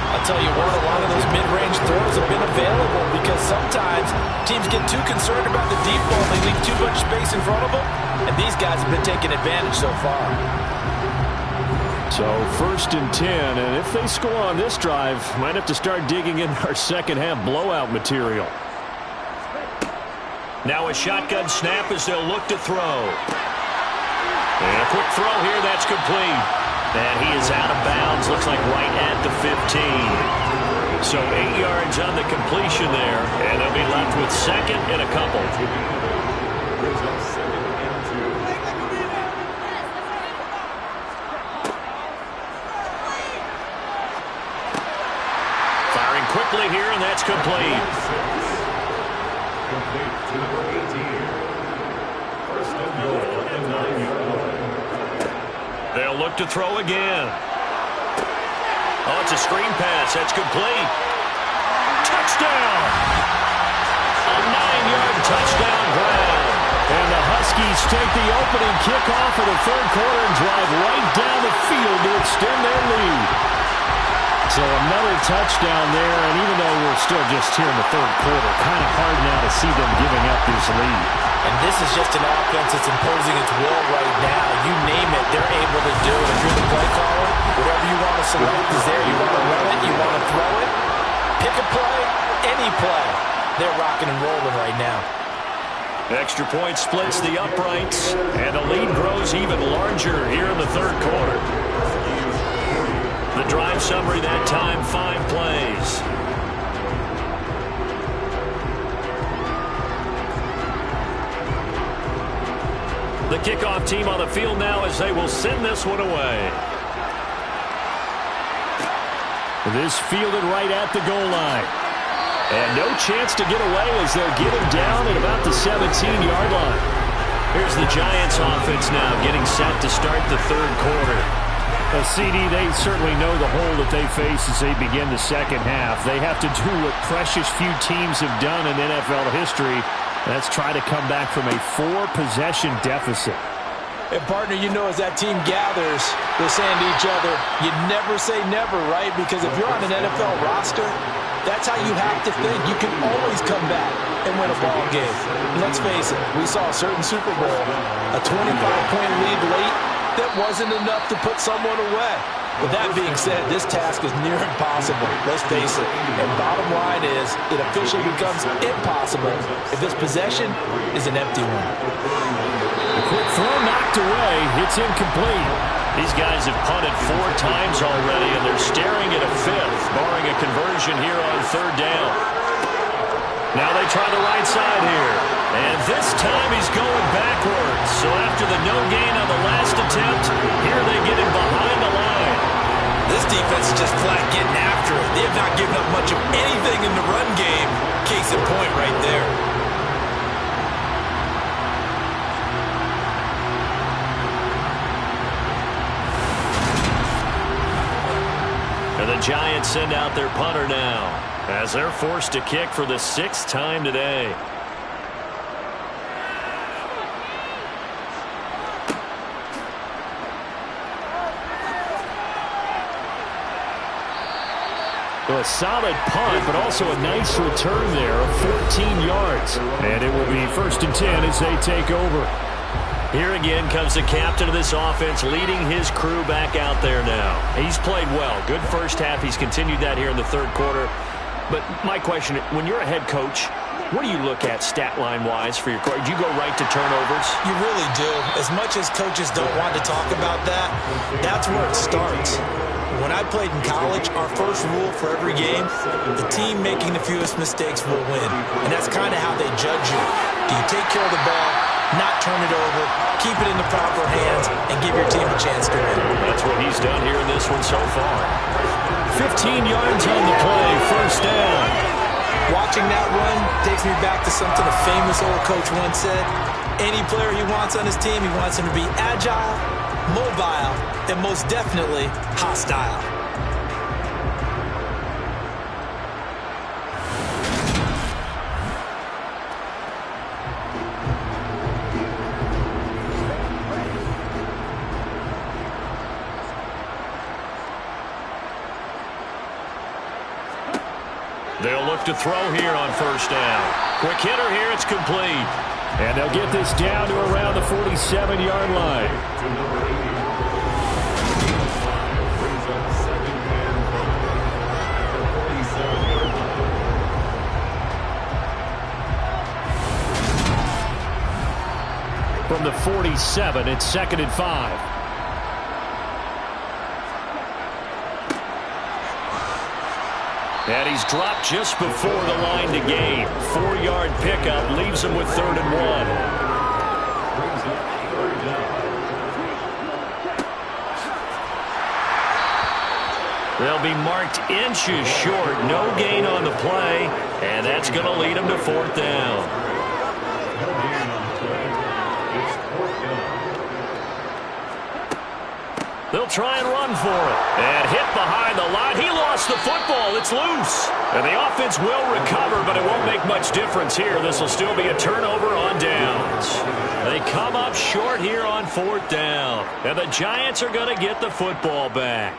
I'll tell you what, a lot of those mid-range throws have been available because sometimes teams get too concerned about the deep ball. They leave too much space in front of them, and these guys have been taking advantage so far. So 1st and 10, and if they score on this drive, might have to start digging in our second half blowout material. Now a shotgun snap as they'll look to throw. And a quick throw here, that's complete. And he is out of bounds, looks like right at the 15. So 8 yards on the completion there, and they'll be left with second and a couple. Brings up 2nd and 2. Firing quickly here, and that's complete. Complete to number 18. First and goal at the 9-yard line. They'll look to throw again. Oh, it's a screen pass. That's complete. Touchdown! A 9-yard touchdown grab. And the Huskies take the opening kickoff of the third quarter and drive right down the field to extend their lead. So another touchdown there, and even though we're still just here in the third quarter, kind of hard now to see them giving up this lead. And this is just an offense that's imposing its will right now. You name it, they're able to do it. If you're the play caller, whatever you want to select is there. You want to run it, you want to throw it, pick a play, any play. They're rocking and rolling right now. Extra point splits the uprights, and the lead grows even larger here in the third quarter. The drive summary that time, 5 plays. The kickoff team on the field now as they will send this one away. This fielded right at the goal line. And no chance to get away as they'll get him down at about the 17-yard line. Here's the Giants offense now getting set to start the third quarter. CD, they certainly know the hole that they face as they begin the second half. They have to do what precious few teams have done in NFL history. That's try to come back from a 4-possession deficit. And, partner, you know, as that team gathers, they're saying to each other, you never say never, right? Because if you're on an NFL roster, that's how you have to think. You can always come back and win a ball game. And let's face it, we saw a certain Super Bowl, a 25-point lead late, that wasn't enough to put someone away. But that being said, this task is near impossible. Let's face it. And bottom line is, it officially becomes impossible if this possession is an empty one. The quick throw knocked away. It's incomplete. These guys have punted 4 times already, and they're staring at a 5th, barring a conversion here on third down. Now they try the right side here. And this time he's going backwards. So after the no gain on the last attempt, here they get him behind the line. This defense is just flat getting after it. They have not given up much of anything in the run game. Case in point right there. And the Giants send out their punter now, as they're forced to kick for the 6th time today. A solid punt, but also a nice return there of 14 yards. And it will be 1st and 10 as they take over. Here again comes the captain of this offense, leading his crew back out there now. He's played well. Good first half. He's continued that here in the third quarter. But my question, when you're a head coach, what do you look at stat line-wise for your coach? Do you go right to turnovers? You really do. As much as coaches don't want to talk about that, that's where it starts. When I played in college, our first rule for every game, the team making the fewest mistakes will win. And that's kind of how they judge you. Do you take care of the ball, not turn it over, keep it in the proper hands, and give your team a chance to win? That's what he's done here in this one so far. 15 yards on the play, 1st down. Watching that run takes me back to something a famous old coach once said. Any player he wants on his team, he wants him to be agile, mobile, and most definitely hostile. They'll look to throw here on 1st down. Quick hitter here, it's complete. And they'll get this down to around the 47-yard line. To number 80. Brings up 2nd and 5. From the 47, it's 2nd and 5. And he's dropped just before the line to gain. 4-yard pickup leaves him with 3rd and 1. They'll be marked inches short. No gain on the play, and that's going to lead them to 4th down. They'll try and run for it. And hit behind the line. He lost the football. It's loose. And the offense will recover, but it won't make much difference here. This will still be a turnover on downs. They come up short here on 4th down. And the Giants are going to get the football back.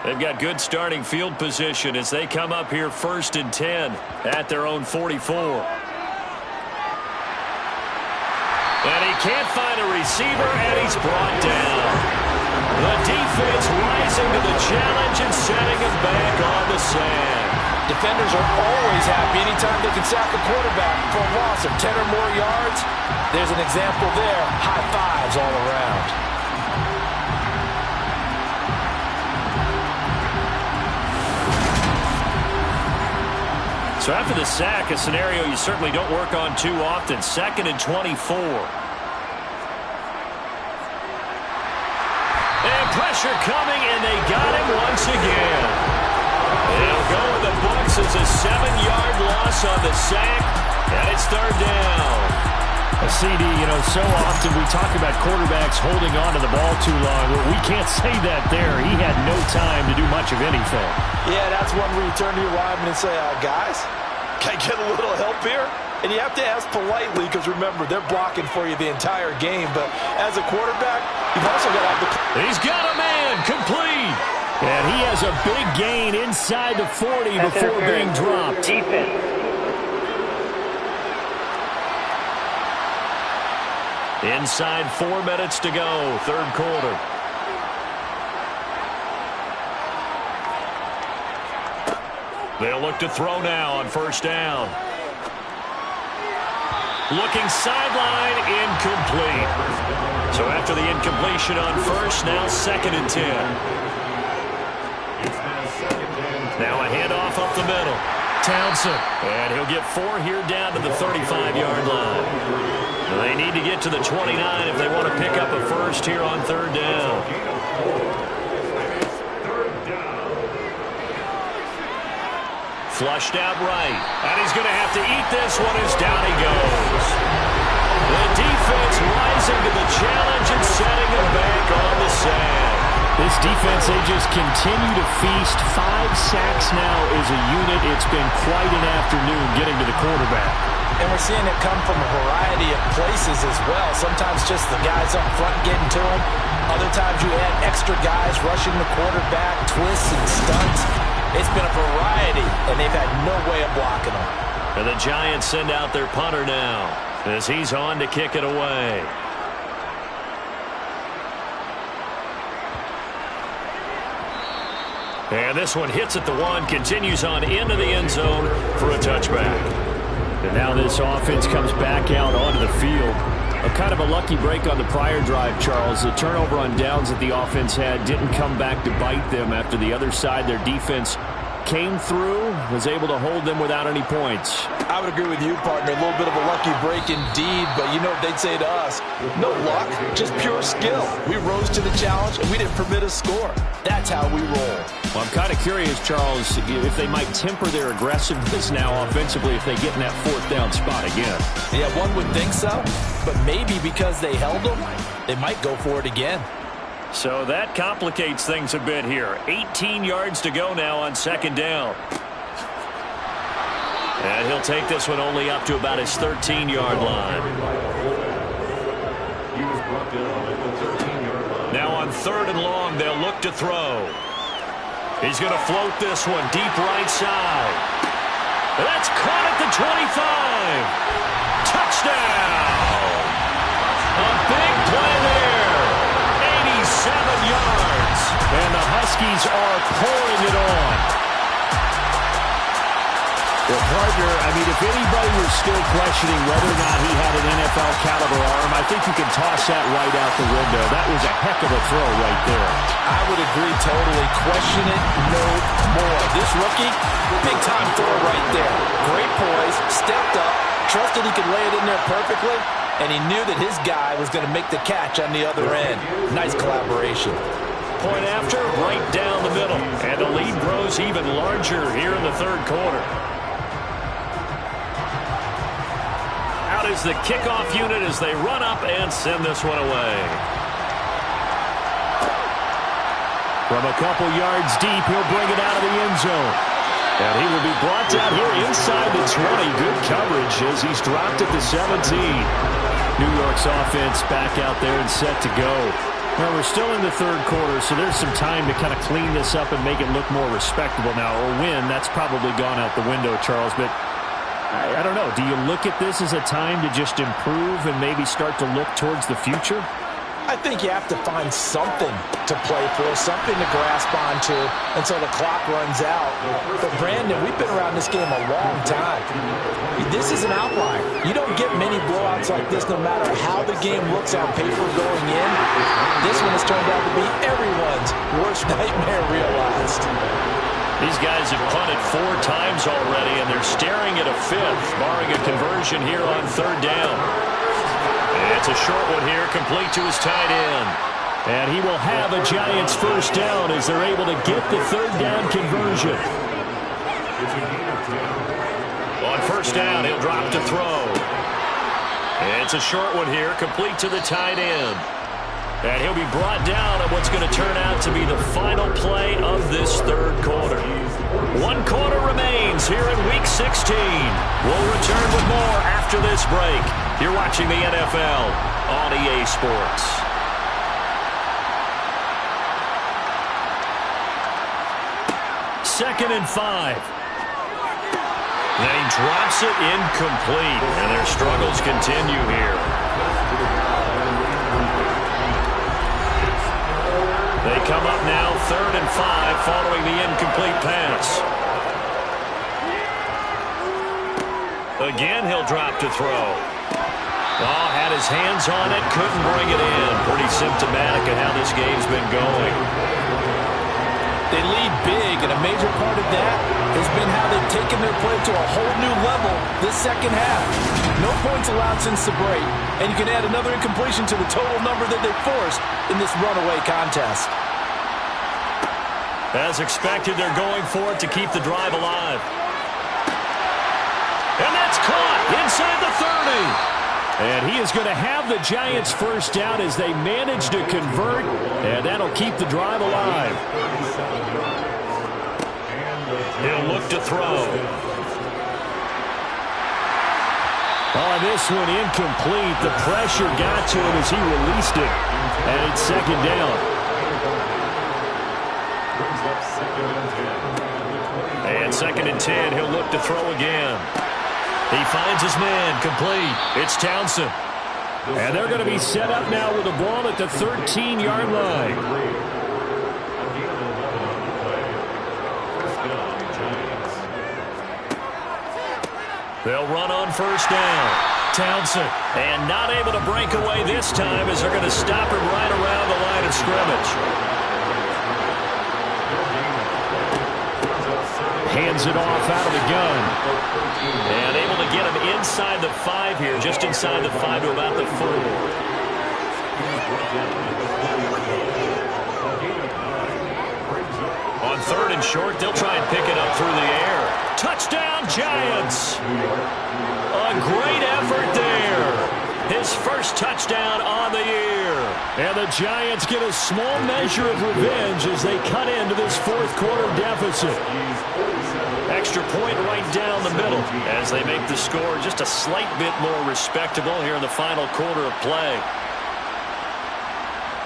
They've got good starting field position as they come up here 1st and 10 at their own 44. And he can't find a receiver, and he's brought down. The defense rising to the challenge and setting him back on the sand. Defenders are always happy anytime they can sack a quarterback for a loss of 10 or more yards. There's an example there. High fives all around. So after the sack, a scenario you certainly don't work on too often. 2nd and 24. And pressure coming, and they got him once again. They'll go with the books as a 7-yard loss on the sack, and it's 3rd down. CD, so often we talk about quarterbacks holding on to the ball too long. Well, we can't say that there. He had no time to do much of anything. Yeah, that's one where you turn to your lineman and say, guys, can I get a little help here? And you have to ask politely because, remember, they're blocking for you the entire game. But as a quarterback, you've also got to have the... He's got a man complete. And he has a big gain inside the 40 before being dropped. Defense. Inside 4 minutes to go, 3rd quarter. They'll look to throw now on 1st down. Looking sideline, incomplete. So after the incompletion on 1st, now 2nd and 10. Now a handoff up the middle. Townsend. And he'll get 4 here down to the 35-yard line. They need to get to the 29 if they want to pick up a 1st here on 3rd down. Flushed out right. And he's going to have to eat this one as down he goes. The defense rising to the challenge and setting him back on the sand. This defense, they just continue to feast. 5 sacks now as a unit. It's been quite an afternoon getting to the quarterback. And we're seeing it come from a variety of places as well. Sometimes just the guys up front getting to him. Other times you add extra guys rushing the quarterback, twists and stunts. It's been a variety, and they've had no way of blocking them. And the Giants send out their punter now as he's on to kick it away. And this one hits at the 1, continues on into the end zone for a touchback. And now this offense comes back out onto the field. A kind of a lucky break on the prior drive, Charles. The turnover on downs that the offense had didn't come back to bite them after the other side. Their defense came through, was able to hold them without any points. I would agree with you, partner. A little bit of a lucky break indeed, but you know what they'd say to us? No luck, just pure skill. We rose to the challenge, and we didn't permit a score. That's how we roll. Well, I'm kind of curious, Charles, if they might temper their aggressiveness now offensively if they get in that 4th down spot again. Yeah, one would think so, but maybe because they held them, they might go for it again. So that complicates things a bit here. 18 yards to go now on 2nd down. And he'll take this one only up to about his 13-yard line. Now on 3rd and long, they'll look to throw. He's going to float this one deep right side. That's caught at the 25. Touchdown. A big play there. 87 yards. And the Huskies are pouring it on. Well, partner, I mean, if anybody was still questioning whether or not he had an NFL caliber arm, I I think you can toss that right out the window. That was a heck of a throw right there. I would agree totally. Question it no more. This rookie, big-time throw right there. Great poise, stepped up, trusted he could lay it in there perfectly, and he knew that his guy was going to make the catch on the other end. Nice collaboration. Point after, right down the middle. And the lead grows even larger here in the third quarter. Out is the kickoff unit as they run up and send this one away. From a couple yards deep, he'll bring it out of the end zone. And he will be brought down here inside the 20. Good coverage as he's dropped at the 17. New York's offense back out there and set to go. Well, we're still in the third quarter, so there's some time to kind of clean this up and make it look more respectable now. Or win, that's probably gone out the window, Charles. But I don't know. Do you look at this as a time to just improve and maybe start to look towards the future? I think you have to find something to play for, something to grasp onto until the clock runs out. But, Brandon, we've been around this game a long time. This is an outlier. You don't get many blowouts like this no matter how the game looks on paper going in. This one has turned out to be everyone's worst nightmare realized. These guys have punted 4 times already, and they're staring at a 5th, barring a conversion here on third down. It's a short one here, complete to his tight end. And he will have a Giants first down as they're able to get the third down conversion. On first down, he'll drop to throw. It's a short one here, complete to the tight end. And he'll be brought down on what's going to turn out to be the final play of this third quarter. 1 quarter remains here in Week 16. We'll return with more after this break. You're watching the NFL on EA Sports. Second and 5. And he drops it incomplete, and their struggles continue here. They come up now, 3rd and 5, following the incomplete pass. Again, he'll drop to throw. Oh, had his hands on it, couldn't bring it in. Pretty symptomatic of how this game's been going. They lead big, and a major part of that has been how they've taken their play to a whole new level this second half. No points allowed since the break, and you can add another incompletion to the total number that they forced in this runaway contest. As expected, they're going for it to keep the drive alive. And that's caught inside the 30. And he is going to have the Giants first down as they manage to convert, and that'll keep the drive alive. He'll look to throw. Oh, this one incomplete. The pressure got to him as he released it, and it's second down. And 2nd and 10, he'll look to throw again. He finds his man, complete. It's Townsend. And they're going to be set up now with the ball at the 13-yard line. They'll run on first down. Townsend. And not able to break away this time as they're going to stop him right around the line of scrimmage. Hands it off out of the gun. And able to get him inside the 5 here, just inside the 5 to about the 4. On 3rd and short, they'll try and pick it up through the air. Touchdown, Giants! A great effort there. His first touchdown on the year. And the Giants get a small measure of revenge as they cut into this fourth quarter deficit. Extra point right down the middle as they make the score just a slight bit more respectable here in the final quarter of play.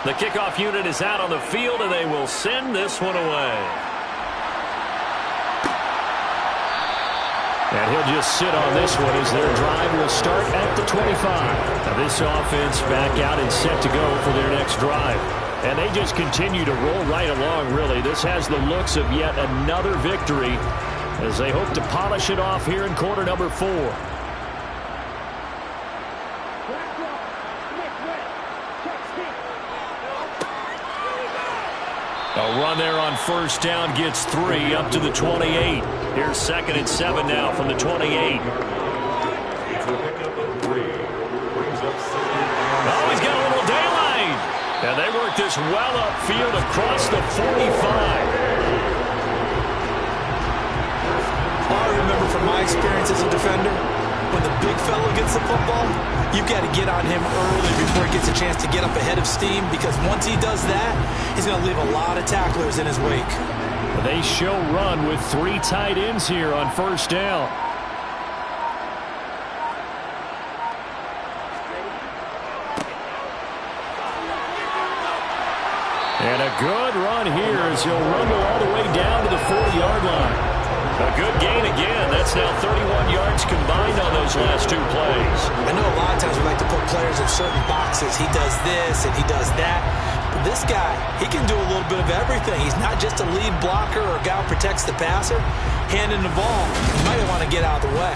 The kickoff unit is out on the field, and they will send this one away. And he'll just sit on this one as their drive will start at the 25. Now this offense back out and set to go for their next drive. And they just continue to roll right along, really. This has the looks of yet another victory as they hope to polish it off here in quarter number 4. A run there on first down gets 3 up to the 28. Here's 2nd and 7 now from the 28. It's a pickup of 3. Brings up 2nd. Oh, he's got a little daylight. And they work this well upfield across the 45. I remember from my experience as a defender, when the big fella gets the football, you've got to get on him early before he gets a chance to get up ahead of steam, because once he does that, he's going to leave a lot of tacklers in his wake. They show run with 3 tight ends here on first down. And a good run here as he'll rumble all the way down to the 40-yard line. A good gain again. That's now 31 yards combined on those last 2 plays. I know a lot of times we like to put players in certain boxes. He does this and he does that. But this guy, he can do a little bit of everything. He's not just a lead blocker or a guy who protects the passer. Handing the ball, you might want to get out of the way.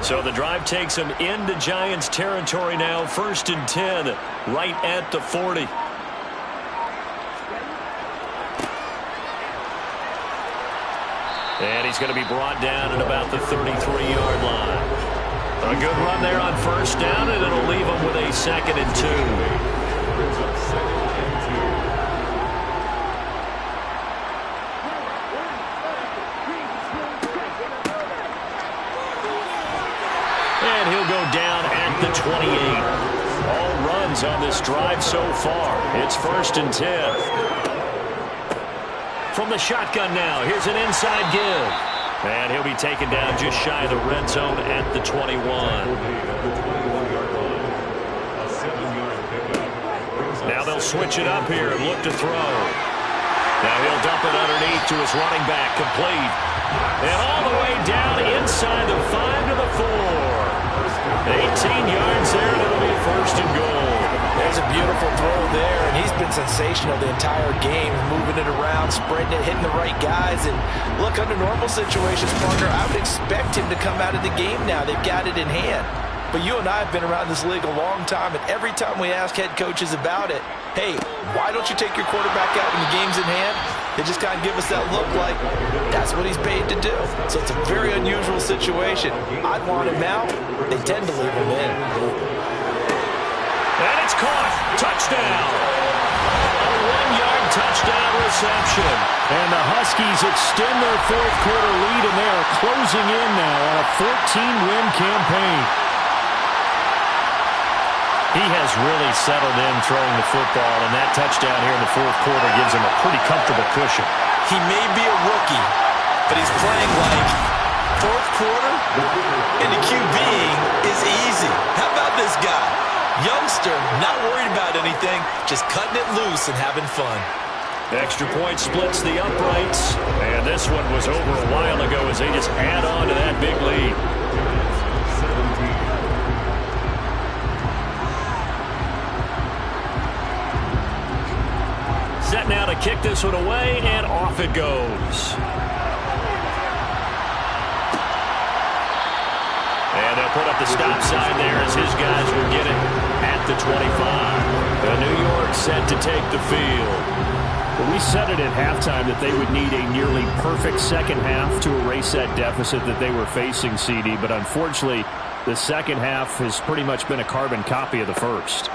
So the drive takes him into Giants territory now. 1st and 10, right at the 40. And he's going to be brought down at about the 33-yard line. A good run there on first down, and it'll leave him with a 2nd and 2. Brings up 2nd and 2. And he'll go down at the 28. All runs on this drive so far. It's 1st and 10. From the shotgun now, here's an inside give. And he'll be taken down just shy of the red zone at the 21. Now they'll switch it up here and look to throw. Now he'll dump it underneath to his running back, complete. And all the way down inside the 5 to the 4. 18 yards there, and it'll be 1st and goal. There's a beautiful throw there, and he's been sensational the entire game, moving it around, spreading it, hitting the right guys. And look, under normal situations, partner, I would expect him to come out of the game now. They've got it in hand. But you and I have been around this league a long time, and every time we ask head coaches about it, hey, why don't you take your quarterback out when the game's in hand? They just kind of give us that look like that's what he's paid to do. So it's a very unusual situation. I'd want him out. They tend to leave him in. And it's caught. Touchdown. A 1-yard touchdown reception. And the Huskies extend their 4th quarter lead, and they are closing in now on a 14-win campaign. He has really settled in throwing the football, and that touchdown here in the 4th quarter gives him a pretty comfortable cushion. He may be a rookie, but he's playing like 4th quarter, and the QBing is easy. How about this guy? Youngster, not worried about anything, just cutting it loose and having fun. Extra point splits the uprights, and this one was over a while ago as they just add on to that big lead. Set now to kick this one away, and off it goes. And they'll put up the stop sign there as his guys will get it at the 25. New York set to take the field. Well, we said it at halftime that they would need a nearly perfect second half to erase that deficit that they were facing, CD. But unfortunately, the second half has pretty much been a carbon copy of the first.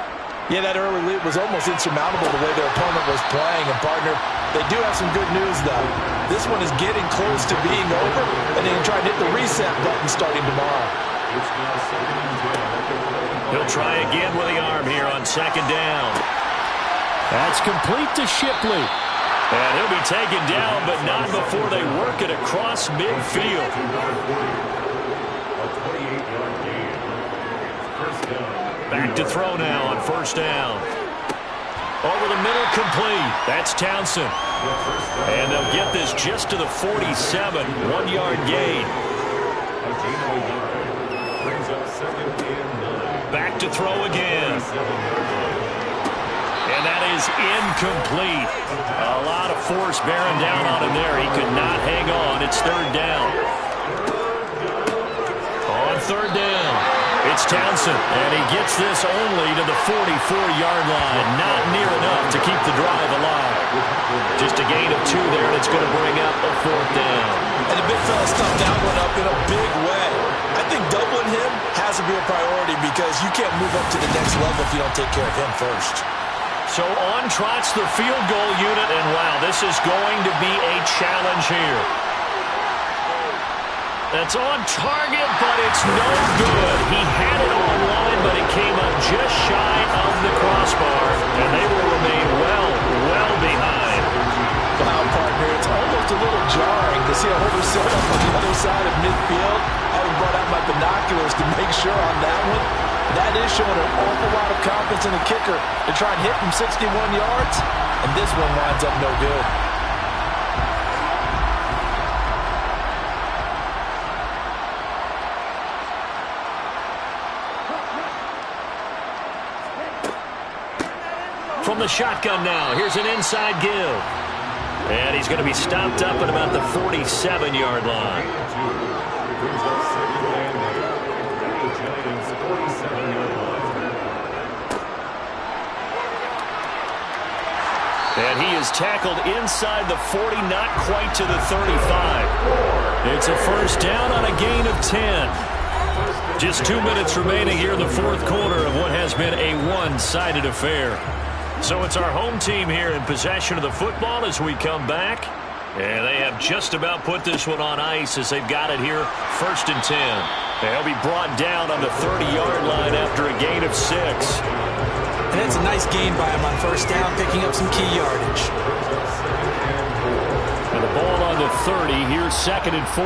Yeah, that early lead was almost insurmountable the way their opponent was playing. And, partner, they do have some good news, though. This one is getting close to being over, and they can try and hit the reset button starting tomorrow. He'll try again with the arm here on 2nd down. That's complete to Shipley. And he'll be taken down, but not before they work it across midfield. Back to throw now on 1st down. Over the middle, complete. That's Townsend. And they'll get this just to the 47. 1-yard gain. Back to throw again. And that is incomplete. A lot of force bearing down on him there. He could not hang on. It's 3rd down. On 3rd down. It's Townsend, and he gets this only to the 44-yard line. Not near enough to keep the drive alive. Just a gain of 2 there, and it's going to bring up a 4th down. And the big fella stuffed that one up in a big way. I think doubling him has to be a priority because you can't move up to the next level if you don't take care of him first. So on trots the field goal unit, and wow, this is going to be a challenge here. That's on target, but it's no good. He had it on line, but it came up just shy of the crossbar, and they will remain well behind. Wow, partner, it's almost a little jarring to see a holder set up on the other side of midfield. I haven't brought out my binoculars to make sure on that one. That is showing an awful lot of confidence in the kicker to try and hit from 61 yards, and this one winds up no good. From the shotgun now, here's an inside give. And he's going to be stopped up at about the 47-yard line. Brings up 2nd and 8 at the Giants' 47-yard line. And he is tackled inside the 40, not quite to the 35. It's a 1st down on a gain of 10. Just 2 minutes remaining here in the 4th quarter of what has been a one-sided affair. So it's our home team here in possession of the football as we come back. And they have just about put this one on ice as they've got it here, 1st and 10. They'll be brought down on the 30-yard line after a gain of 6. And it's a nice gain by him on 1st down, picking up some key yardage. And the ball on the 30, here's 2nd and 4.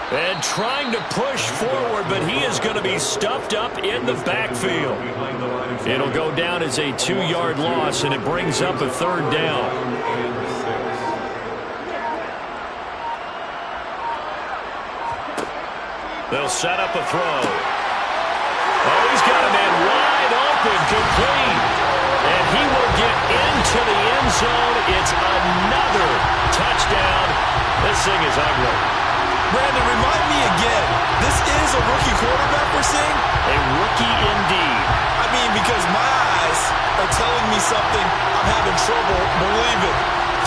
And trying to push forward, but he is going to be stuffed up in the backfield. It'll go down as a 2-yard loss, and it brings up a 3rd down. They'll set up a throw. Oh, he's got a man wide open, complete. And he will get into the end zone. It's another touchdown. This thing is ugly. Brandon, remind me again, this is a rookie quarterback we're seeing? A rookie indeed. I mean, because my eyes are telling me something I'm having trouble believing.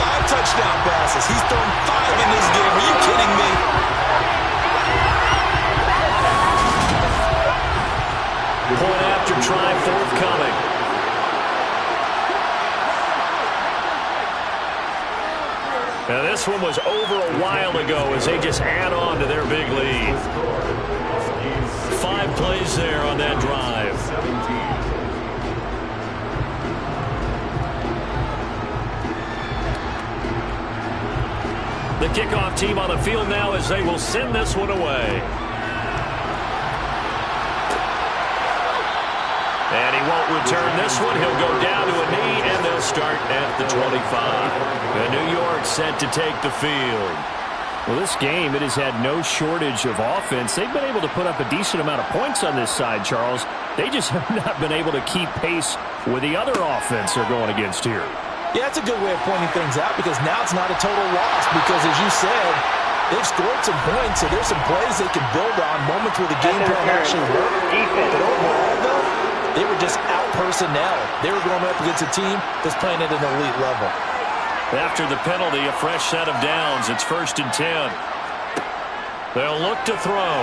5 touchdown passes. He's thrown 5 in this game. Are you kidding me? Point after try forthcoming. Now this one was over a while ago as they just add on to their big lead. 5 plays there on that drive. The kickoff team on the field now as they will send this one away. And he won't return this one. He'll go down to a knee, and they'll start at the 25. And New York set to take the field. Well, this game, it has had no shortage of offense. They've been able to put up a decent amount of points on this side, Charles. They just have not been able to keep pace with the other offense they're going against here. Yeah, that's a good way of pointing things out because now it's not a total loss because, as you said, they've scored some points, so there's some plays they can build on, moments where the game plan actually worked. But overall, though, they were just out-personnel. They were going up against a team that's playing at an elite level. After the penalty, a fresh set of downs. It's 1st and 10. They'll look to throw.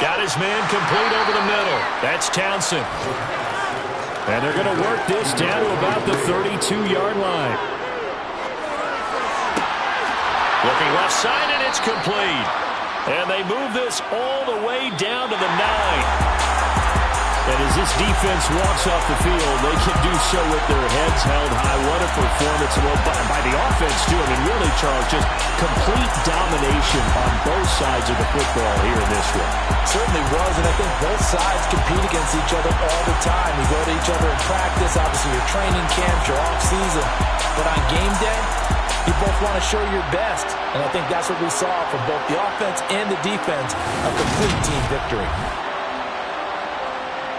Got his man complete over the middle. That's Townsend. And they're going to work this down to about the 32-yard line. Looking left side, and it's complete. And they move this all the way down to the 9. And as this defense walks off the field, they can do so with their heads held high. What a performance by the offense, too. I mean, really, Charles, just complete domination on both sides of the football here in this one. Certainly was, and I think both sides compete against each other all the time. You go to each other in practice, obviously your training camps, your off-season. But on game day, You both want to show your best, and I think that's what we saw from both the offense and the defense, a complete team victory.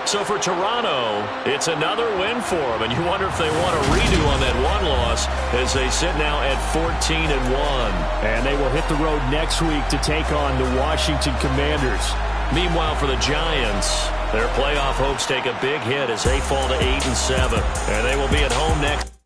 So for Toronto, it's another win for them, and you wonder if they want a redo on that one loss as they sit now at 14-1. And they will hit the road next week to take on the Washington Commanders. Meanwhile, for the Giants, their playoff hopes take a big hit as they fall to 8-7, and they will be at home next.